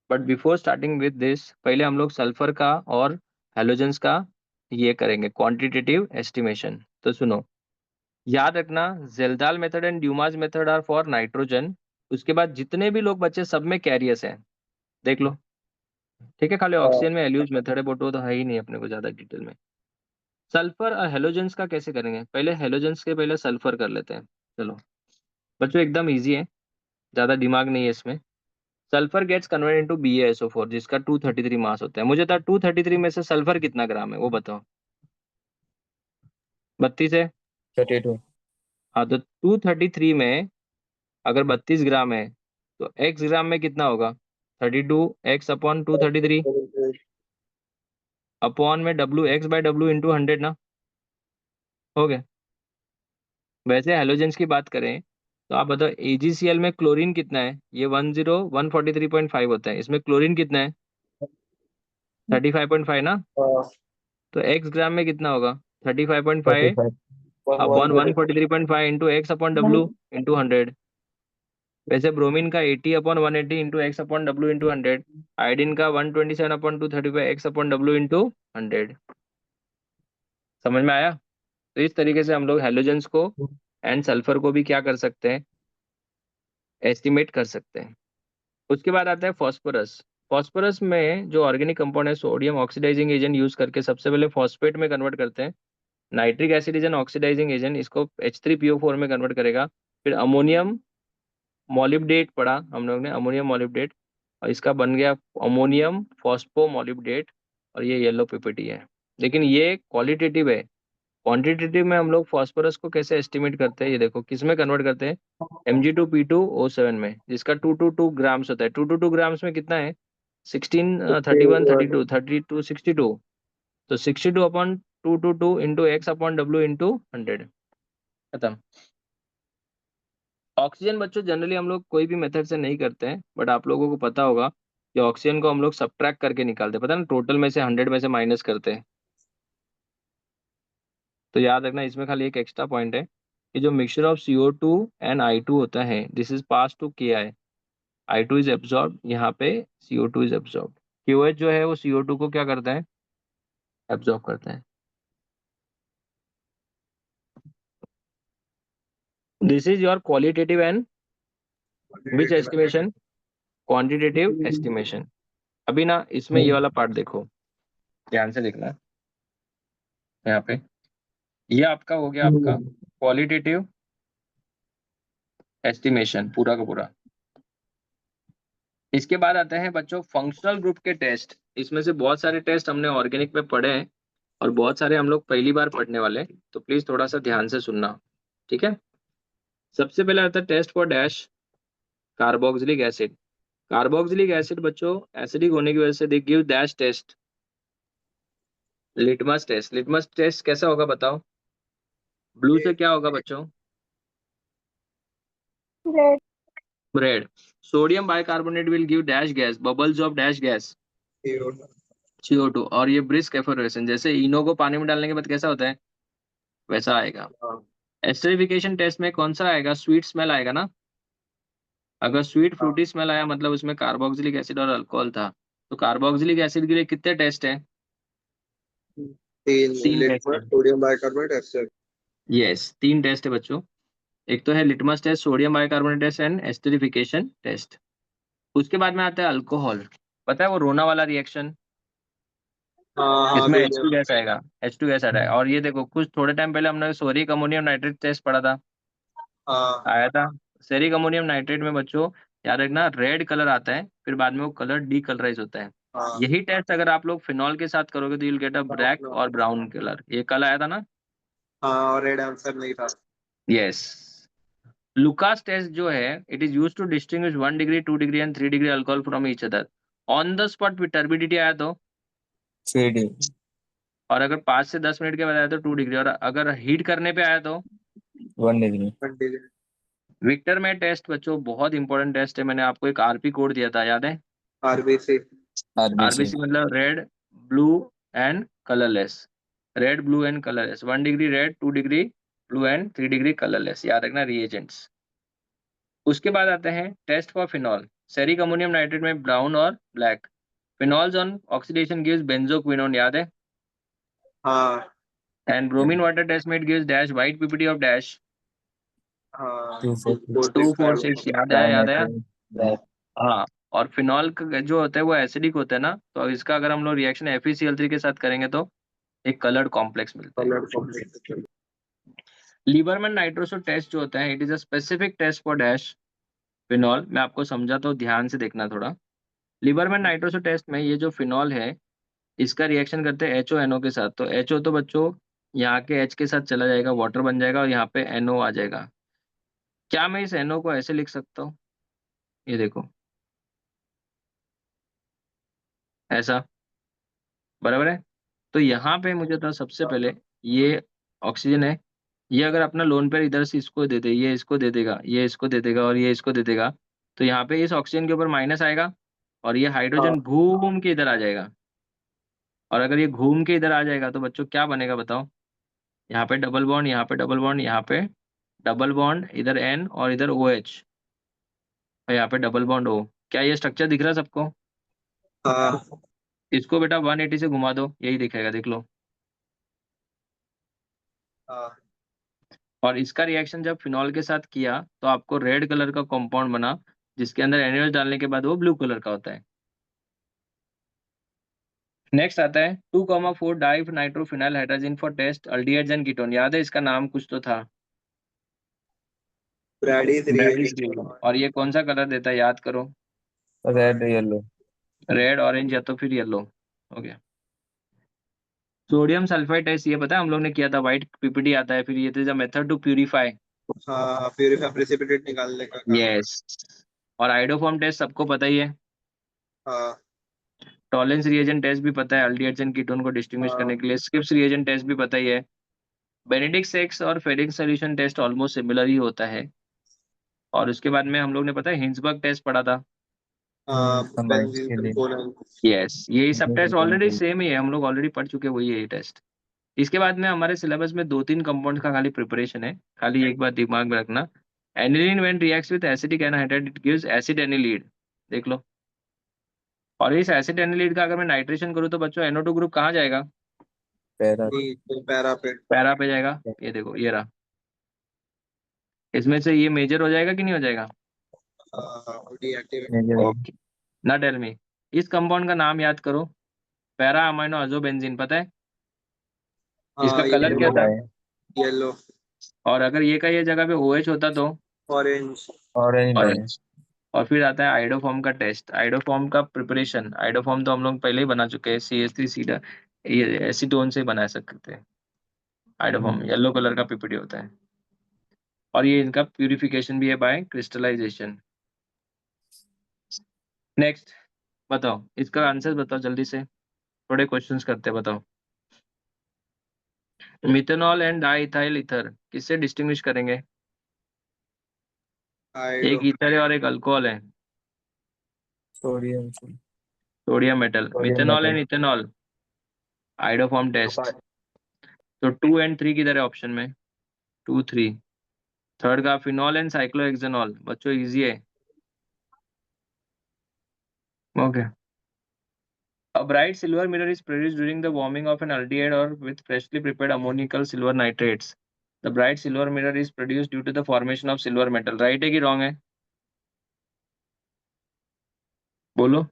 but before starting with this पहले हम लोग सल्फर का और हेलोजेंस का ये करेंगे क्वांटिटेटिव एस्टिमेशन। तो सुनो, याद रखना, Kjeldahl method and Dumas method are for nitrogen. उसके बाद जितने भी लोग बच्चे सब में कैरियर्स हैं, देख लो, ठीक है। खाली ऑक्सीजन में एल्यूज मेथड है, बट वो तो है ही नहीं अपने को ज्यादा डिटेल में। सल्फर और हेलोजेंस का कैसे करेंगे, पहले हेलोजेंस के पहले सल्फर कर लेते हैं। चलो बच्चों एकदम इजी है, ज्यादा दिमाग नहीं है इसमें। Sulphur gets convert into BaSO4 जिसका 233 मास होता है। मुझे था 233 में से सल्फर कितना ग्राम है वो बताओ। 32 है। 32. हाँ तो 233 में अगर 32 ग्राम है तो x ग्राम में कितना होगा? 32x/233 अपॉन में W(x/W)×100 ना। हो गया। वैसे हेलोजेंस की बात करें तो आप बताओ AgCl में क्लोरीन कितना है? ये 143.5 होता है, इसमें क्लोरीन कितना है? 35.5 ना। तो x ग्राम में कितना होगा? 35.5 45. Upon 143.5 into x/W×100। वैसे ब्रोमीन का 80/180 इंटू x/W×100। आयोडीन का 127/235 x/W×100। समझ में आया? तो इस तरीके से हम लोग हेलोजेंस को एंड सल्फर को भी क्या कर सकते हैं, एस्टिमेट कर सकते हैं। उसके बाद आता है फॉस्फोरस। फॉस्फोरस में जो ऑर्गेनिक कंपाउंड है सोडियम ऑक्सीडाइजिंग एजेंट यूज करके सबसे पहले फॉस्फेट में कन्वर्ट करते हैं। Nitric acid is an oxidizing agent, इसको H3PO4 में कन्वर्ट करेगा। फिर अमोनियम मोलिब्डेट पढ़ा हम लोग ने, अमोनियम मोलिब्डेट, और इसका बन गया अमोनियम फॉस्फो मोलिब्डेट, और ये येलो पीपीटी है। लेकिन ये क्वालिटेटिव है। क्वांटिटेटिव में हम लोग फॉस्फोरस को कैसे एस्टिमेट करते हैं, ये देखो किस में कन्वर्ट करते हैं, Mg2P2O7 में, जिसका 222 ग्राम्स होता है। 222 ग्राम्स में कितना है? 16 31 32 32 62। तो 62/222 इंटू x/W×100। खत्म। ऑक्सीजन बच्चों जनरली हम लोग कोई भी मेथड से नहीं करते हैं, बट आप लोगों को पता होगा कि ऑक्सीजन को हम लोग सब्ट्रैक्ट करके निकालते हैं, पता है ना, टोटल में से 100 में से माइनस करते हैं। तो याद रखना इसमें खाली एक एक्स्ट्रा पॉइंट है कि जो mixture of CO2 and I2 होता है this is pass to KI। I2 is absorb, यहाँ पे CO2 इज एब्जॉर्ब। QH जो है वो CO2 को क्या करता है, एब्जॉर्ब करता है। This is your qualitative and which estimation, quantitative estimation. अभी ना इसमें ये वाला पार्ट देखो, ध्यान से देखना। यहाँ पे ये आपका हो गया आपका क्वालिटेटिव एस्टिमेशन पूरा का पूरा। इसके बाद आते हैं बच्चों फंक्शनल ग्रुप के टेस्ट। इसमें से बहुत सारे टेस्ट हमने ऑर्गेनिक में पढ़े हैं और बहुत सारे हम लोग पहली बार पढ़ने वाले हैं, तो प्लीज थोड़ा सा ध्यान से सुनना, ठीक है। सबसे पहले आता है test for dash carboxylic acid. Carboxylic acid बच्चों एसिडिक होने की वजह से they give dash test, litmus test. Litmus test कैसा होगा बताओ? ब्लू से क्या होगा बच्चों? Red. Sodium bicarbonate will give dash gas, bubbles of dash gas, CO2। और ये ब्रिस्क एफलोरेशन, जैसे इनो को पानी में डालने के बाद कैसा होता है वैसा आएगा। एस्टरिफिकेशन टेस्ट में कौन सा आएगा? स्वीट स्मेल आएगा ना। अगर स्वीट फ्रूटी स्मेल आया मतलब उसमें कार्बोक्सिलिक एसिड और अल्कोहल था। तो कार्बोक्सिलिक एसिड के लिए कितने टेस्ट हैं? 3 टेस्ट है। Sodium bicarbonate acid. Yes 3 test है बच्चों। एक तो है litmus test, sodium bicarbonate test and esterification test. उसके बाद में आता है अल्कोहल। पता है वो रोना वाला रिएक्शन, हाँ इसमें बिल्कुल। H2 गैस आएगा, H2 गैस आ रहा है। और ये देखो कुछ थोड़े टाइम पहले हमने सोडियम अमोनियम नाइट्रेट टेस्ट पढ़ा था, हाँ आया था। सेरिक अमोनियम नाइट्रेट में बच्चों याद रखना रेड कलर आता है, फिर बाद में वो कलर डीकलराइज होता है। हाँ यही टेस्ट अगर आप लोग फिनॉल के साथ करोगे तो यूल गेट अ ब्लैक और ब्राउन कलर। ये कल आया था ना। हाँ, और रेड आंसर नहीं था। यस। लुकास टेस्ट जो है it is use to distinguish 1 degree 2 degree and 3 degree alcohol from each other. On the spot turbidity आया तो, 3D. और अगर 5 से 10 मिनट के बाद आया तो 2 डिग्री, और अगर हीट करने पे आया तो 1 degree. विक्टर में टेस्ट बच्चों बहुत इंपॉर्टेंट टेस्ट है। मैंने आपको एक RP कोड दिया था, याद है? आरबीसी। RBC. RBC मतलब red blue and colourless. Red blue and colourless, 1 degree red, 2 degree blue and 3 degree colourless, याद रखना रिएजेंट्स। उसके बाद आते हैं test for phenol. Ceric ammonium nitrate में ब्राउन और black. Phenols on oxidation gives benzoquinone, याद है? हाँ एंड ब्रोमीन वाटर टेस्ट में it gives dash white P P T of dash हाँ 246, याद है, याद है। Black. हाँ। और फिनॉल का जो होता है वो एसिडिक होता है ना, तो इसका अगर हम लोग रिएक्शन FeCl3 के साथ करेंगे तो एक कलर्ड कॉम्प्लेक्स मिलता है। Colour complex. Liebermann nitroso test जो होता है, it is a specific test for dash phenol. मैं आपको समझाता हूँ, ध्यान से देखना थोड़ा। लीबरमैन नाइट्रोसो टेस्ट में ये जो फिनॉल है, इसका रिएक्शन करते हैं HONO के साथ। तो HO तो बच्चों यहाँ के H के साथ चला जाएगा, वाटर बन जाएगा, और यहाँ पे NO आ जाएगा। क्या मैं इस NO को ऐसे लिख सकता हूँ? ये देखो, ऐसा, बराबर है। तो यहाँ पे मुझे था सबसे पहले, ये ऑक्सीजन है, ये अगर अपना लोन पेयर इधर से इसको दे दे, ये इसको दे देगा, ये इसको दे देगा, और ये इसको दे देगा, तो यहाँ पे इस ऑक्सीजन के ऊपर माइनस आएगा, और ये हाइड्रोजन घूम के इधर आ जाएगा। और अगर ये घूम के इधर आ जाएगा तो बच्चों क्या बनेगा बताओ? यहाँ पे डबल बॉन्ड, यहाँ पे डबल बॉन्ड, यहाँ पे डबल बॉन्ड, इधर N और इधर OH, और यहाँ पे डबल बॉन्ड O। क्या ये स्ट्रक्चर दिख रहा है सबको? हाँ इसको बेटा 180 से घुमा दो, यही दिखेगा, देख लो। हाँ और इसका रिएक्शन जब फिनॉल के साथ किया तो आपको रेड कलर का कंपाउंड बना, जिसके अंदर NaOH डालने के बाद वो ब्लू कलर का होता है। नेक्स्ट आता है 2,4 di nitrophenyl hydrogen for test aldehydes and ketone. याद है इसका नाम कुछ तो था? Brady's Brady's reaction. रिएक्शन। और ये कौन सा कलर देता है, याद करो? Red yellow. रेड, ऑरेंज, या तो फिर येलो। हो गया। सोडियम सल्फाइड टेस्ट ये पता है हम लोग ने किया था, व्हाइट PPT आता है, फिर ये is a method to purify. हाँ प्यूरिफाई प्रेसिपिटेट निकालने का काम। यस। और आइडोफॉर्म टेस्ट सबको पता ही है। हाँ टॉलेंस रिएजेंट टेस्ट भी पता है, अल्डिहाइड्स एंड कीटोन को डिस्टिंग्विश करने के लिए। स्किप्स रिएजेंट टेस्ट भी पता ही है। बेनेडिक्ट सेक्स और ferric solution test almost similar ही होता है। और उसके बाद में हम लोग ने पता है हिंसबर्ग टेस्ट पढ़ा था। हाँ कंबाइंड बेंजीन के लिए। कंपोनेंट। यस, यही सब टेस्ट ऑलरेडी सेम ही है, हम लोग ऑलरेडी पढ़ चुके हैं, वही है ये टेस्ट। इसके बाद में हमारे सिलेबस में 2-3 कंपाउंड का खाली प्रिपरेशन है, खाली एक बात दिमाग में रखना। Aniline when reacts with acetic anhydride it gives acid anilide, देख लो। और इस एसिड एनिलीड का अगर मैं नाइट्रेशन करूँ तो बच्चों NO2 ग्रुप कहाँ जाएगा? पैरा। पैरा पे। पैरा पे जाएगा। ये देखो, ये रहा। इसमें से ये मेजर हो जाएगा कि नहीं हो जाएगा? डीएक्टिवेट। ओके। ना टेल मी, इस कंपाउंड का नाम याद करो। पैरा अमाइनो अजोबेंजीन, पता है इसका हाँ कलर क्या था? येलो। और अगर ये का ये जगह पे OH होता तो? ऑरेंज। Orange dye. ऑरेंज। और फिर आता है आइडोफॉर्म का टेस्ट। आइडोफॉर्म का प्रिपरेशन, आइडोफॉर्म तो हम लोग पहले ही बना चुके हैं, CH3 सीडा, ये एसीटोन से बना सकते हैं। आइडोफॉर्म येलो कलर का PPT होता है। और ये इनका प्यूरिफिकेशन भी है बाय क्रिस्टलाइजेशन। नेक्स्ट, बताओ इसका आंसर बताओ जल्दी से, थोड़े क्वेश्चंस करते हैं, बताओ। Methanol and di ethyl ether किससे डिस्टिंग्विश करेंगे? आइडो। एक ईथर है और एक अल्कोहल है, sodium. Sodium metal. Sodium methanol and metal. Ethanol, iodoform test. तो 2 एंड 3 किधर है ऑप्शन में? 2, 3। थर्ड का फिनॉल एंड साइक्लोहेक्सेनॉल, बच्चों इजी है। Okay. A bright silver mirror is produced during the warming of an aldehyde or with freshly prepared ammoniacal silver nitrates. The bright silver mirror is produced due to the formation of silver metal. Right है कि wrong है? बोलो।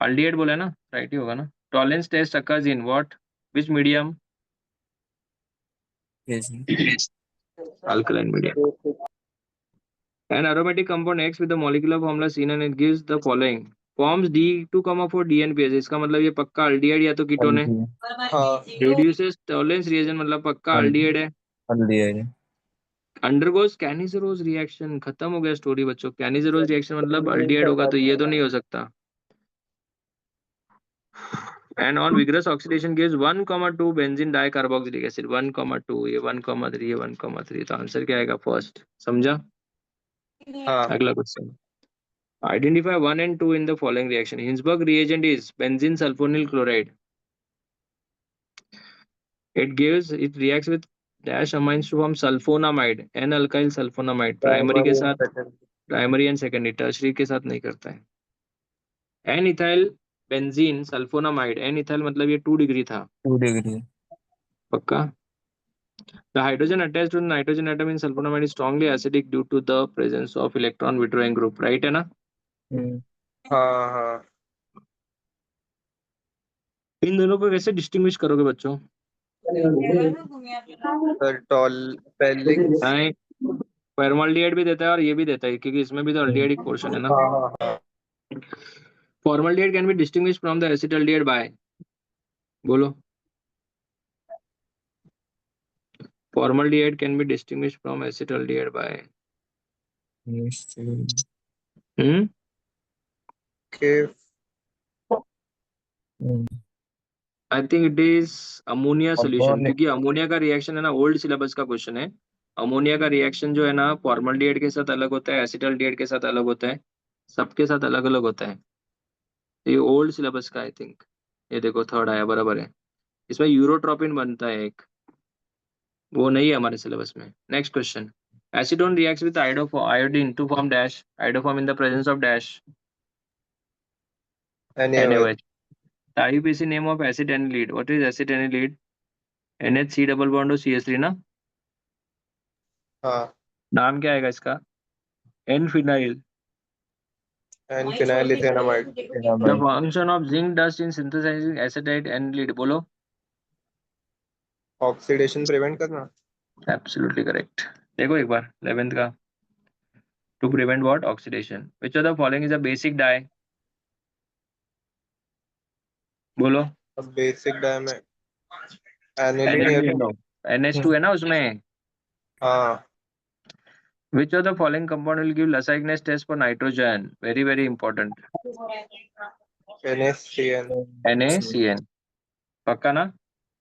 Aldehyde बोला है ना, right ही होगा ना। Tollens test occurs in what? Which medium? Alkaline medium. An aromatic compound acts with the molecular formula seen and it gives the following. Forms D2,4 DNPS, इसका मतलब ये पक्का अल्डिहाइड या तो कीटोन है। हाँ Reduces टॉलेंस रिएजन, मतलब पक्का अल्डिहाइड है। अल्डिहाइड। अंडरगोज कैनिजरोज रिएक्शन, खत्म हो गया स्टोरी बच्चों। कैनिजरोज रिएक्शन मतलब अल्डिहाइड होगा, तो ये तो नहीं हो सकता। And on vigorous oxidation gives 1,2 benzene dicarboxylic acid. 1,2, ये 1,3, ये 1,3, तो आंसर क्या आएगा फर्स्ट? समझा? हाँ अगला question. Identify 1 and 2 in the following reaction. Hinsberg reagent is benzene sulfonyl chloride. It reacts with dash amines to form sulfonamide, N-alkyl sulfonamide. Primary के साथ, प्राइमरी एंड सेकेंडरी, टर्शरी के साथ नहीं करता है। N ethyl benzene sulphonamide, N ethyl मतलब ये 2 degree था, 2 डिग्री। पक्का। The hydrogen attached to the nitrogen atom in sulfonamide is strongly acidic due to the presence of electron withdrawing group, right है ना? हाँ हाँ। इन दोनों को कैसे डिस्टिंग्विश करोगे बच्चों? Sir tall पेलिंग। नहीं, फॉर्मल्डिहाइड भी देता है और ये भी देता है, क्योंकि इसमें भी तो अल्डिहाइड एक पोर्शन है ना। हाँ हाँ हाँ। Formaldehyde can be distinguish from the acetaldehyde by, बोलो। Formaldehyde can be distinguish from acetaldehyde by, hmm के I think it is ammonia solution, ammonia. क्योंकि अमोनिया का रिएक्शन है ना, ओल्ड सिलेबस का क्वेश्चन है। अमोनिया का रिएक्शन जो है ना, फॉर्मल्डिहाइड के साथ अलग होता है, एसिटल्डिहाइड के साथ अलग होता है, सबके साथ अलग अलग होता है। ये ओल्ड सिलेबस का आई थिंक। ये देखो थर्ड आया, बराबर है। इसमें यूरोट्रोपिन बनता है एक, वो नहीं है हमारे सिलेबस में। Next question, acetone reacts with iodine to form dash, iodoform in the presence of dash, NaOH। NaOH। The IUPAC name of acid anilide, what is acid anilide? NHC double bond और CH3 ना। हाँ। नाम क्या आएगा इसका? N phenyl. N phenylethanamide. The function of zinc dust in synthesizing acetate anilide, बोलो। Oxidation prevent करना। Absolutely correct। देखो एक बार 11th का, to prevent what? Oxidation। Which of the following is a basic dye, बोलो। अब बेसिक डाई में aniline या Aniline लो, NH2 है ना उसमें। हाँ। Which of the following compound will give Lasigness test for nitrogen? Very very important। NaCN। NaCN, पक्का ना।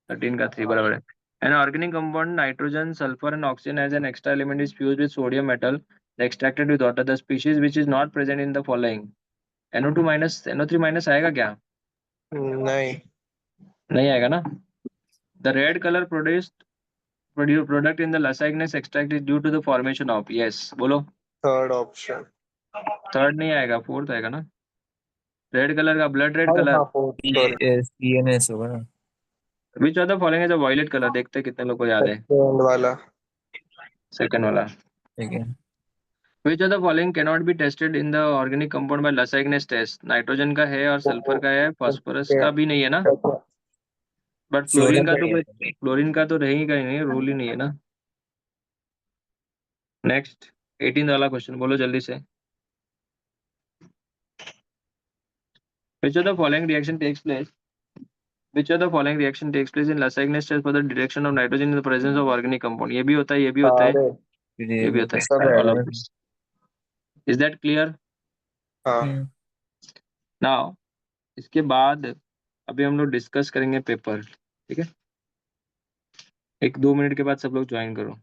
13 का 3 बराबर है। An organic compound nitrogen, sulfur and oxygen as an extra element is fused with sodium metal. The extracted with water. The species which is not present in the following. NO2 minus NO3 minus आएगा क्या? नहीं। नहीं आएगा ना। The red color product in the Lasigness extract is due to the formation of, yes बोलो। Third option. Third नहीं आएगा, fourth आएगा ना। रेड कलर का, ब्लड रेड हाँ कलर। हाँ सॉरी। CNS होगा ना। Which of the following is a violet colour, देखते हैं कितने लोग को याद है। सेकंड वाला। सेकंड वाला। ठीक है। Which of the following cannot be tested in the organic compound by Lasigness test? Nitrogen का है और सल्फर का है, फास्फोरस का भी नहीं है ना। बट फ्लोरीन सोडियम का का तो नहीं कोई, है। फ्लोरीन का तो रहेगा ही नहीं, रूल ही नहीं है ना। नेक्स्ट 18 वाला क्वेश्चन बोलो जल्दी से। Which of the following reaction takes place? Which of the following reaction takes place in Lasigness test for the detection of nitrogen in the presence of organic compound? ये भी होता है, ये भी होता है, सारे। फिर ये भी वो होता तो है। सब All आएगा of ना। this। Is that clear? हाँ। Now इसके बाद अभी हम लोग डिस्कस करेंगे पेपर, ठीक है। 1-2 मिनट के बाद सब लोग ज्वाइन करो।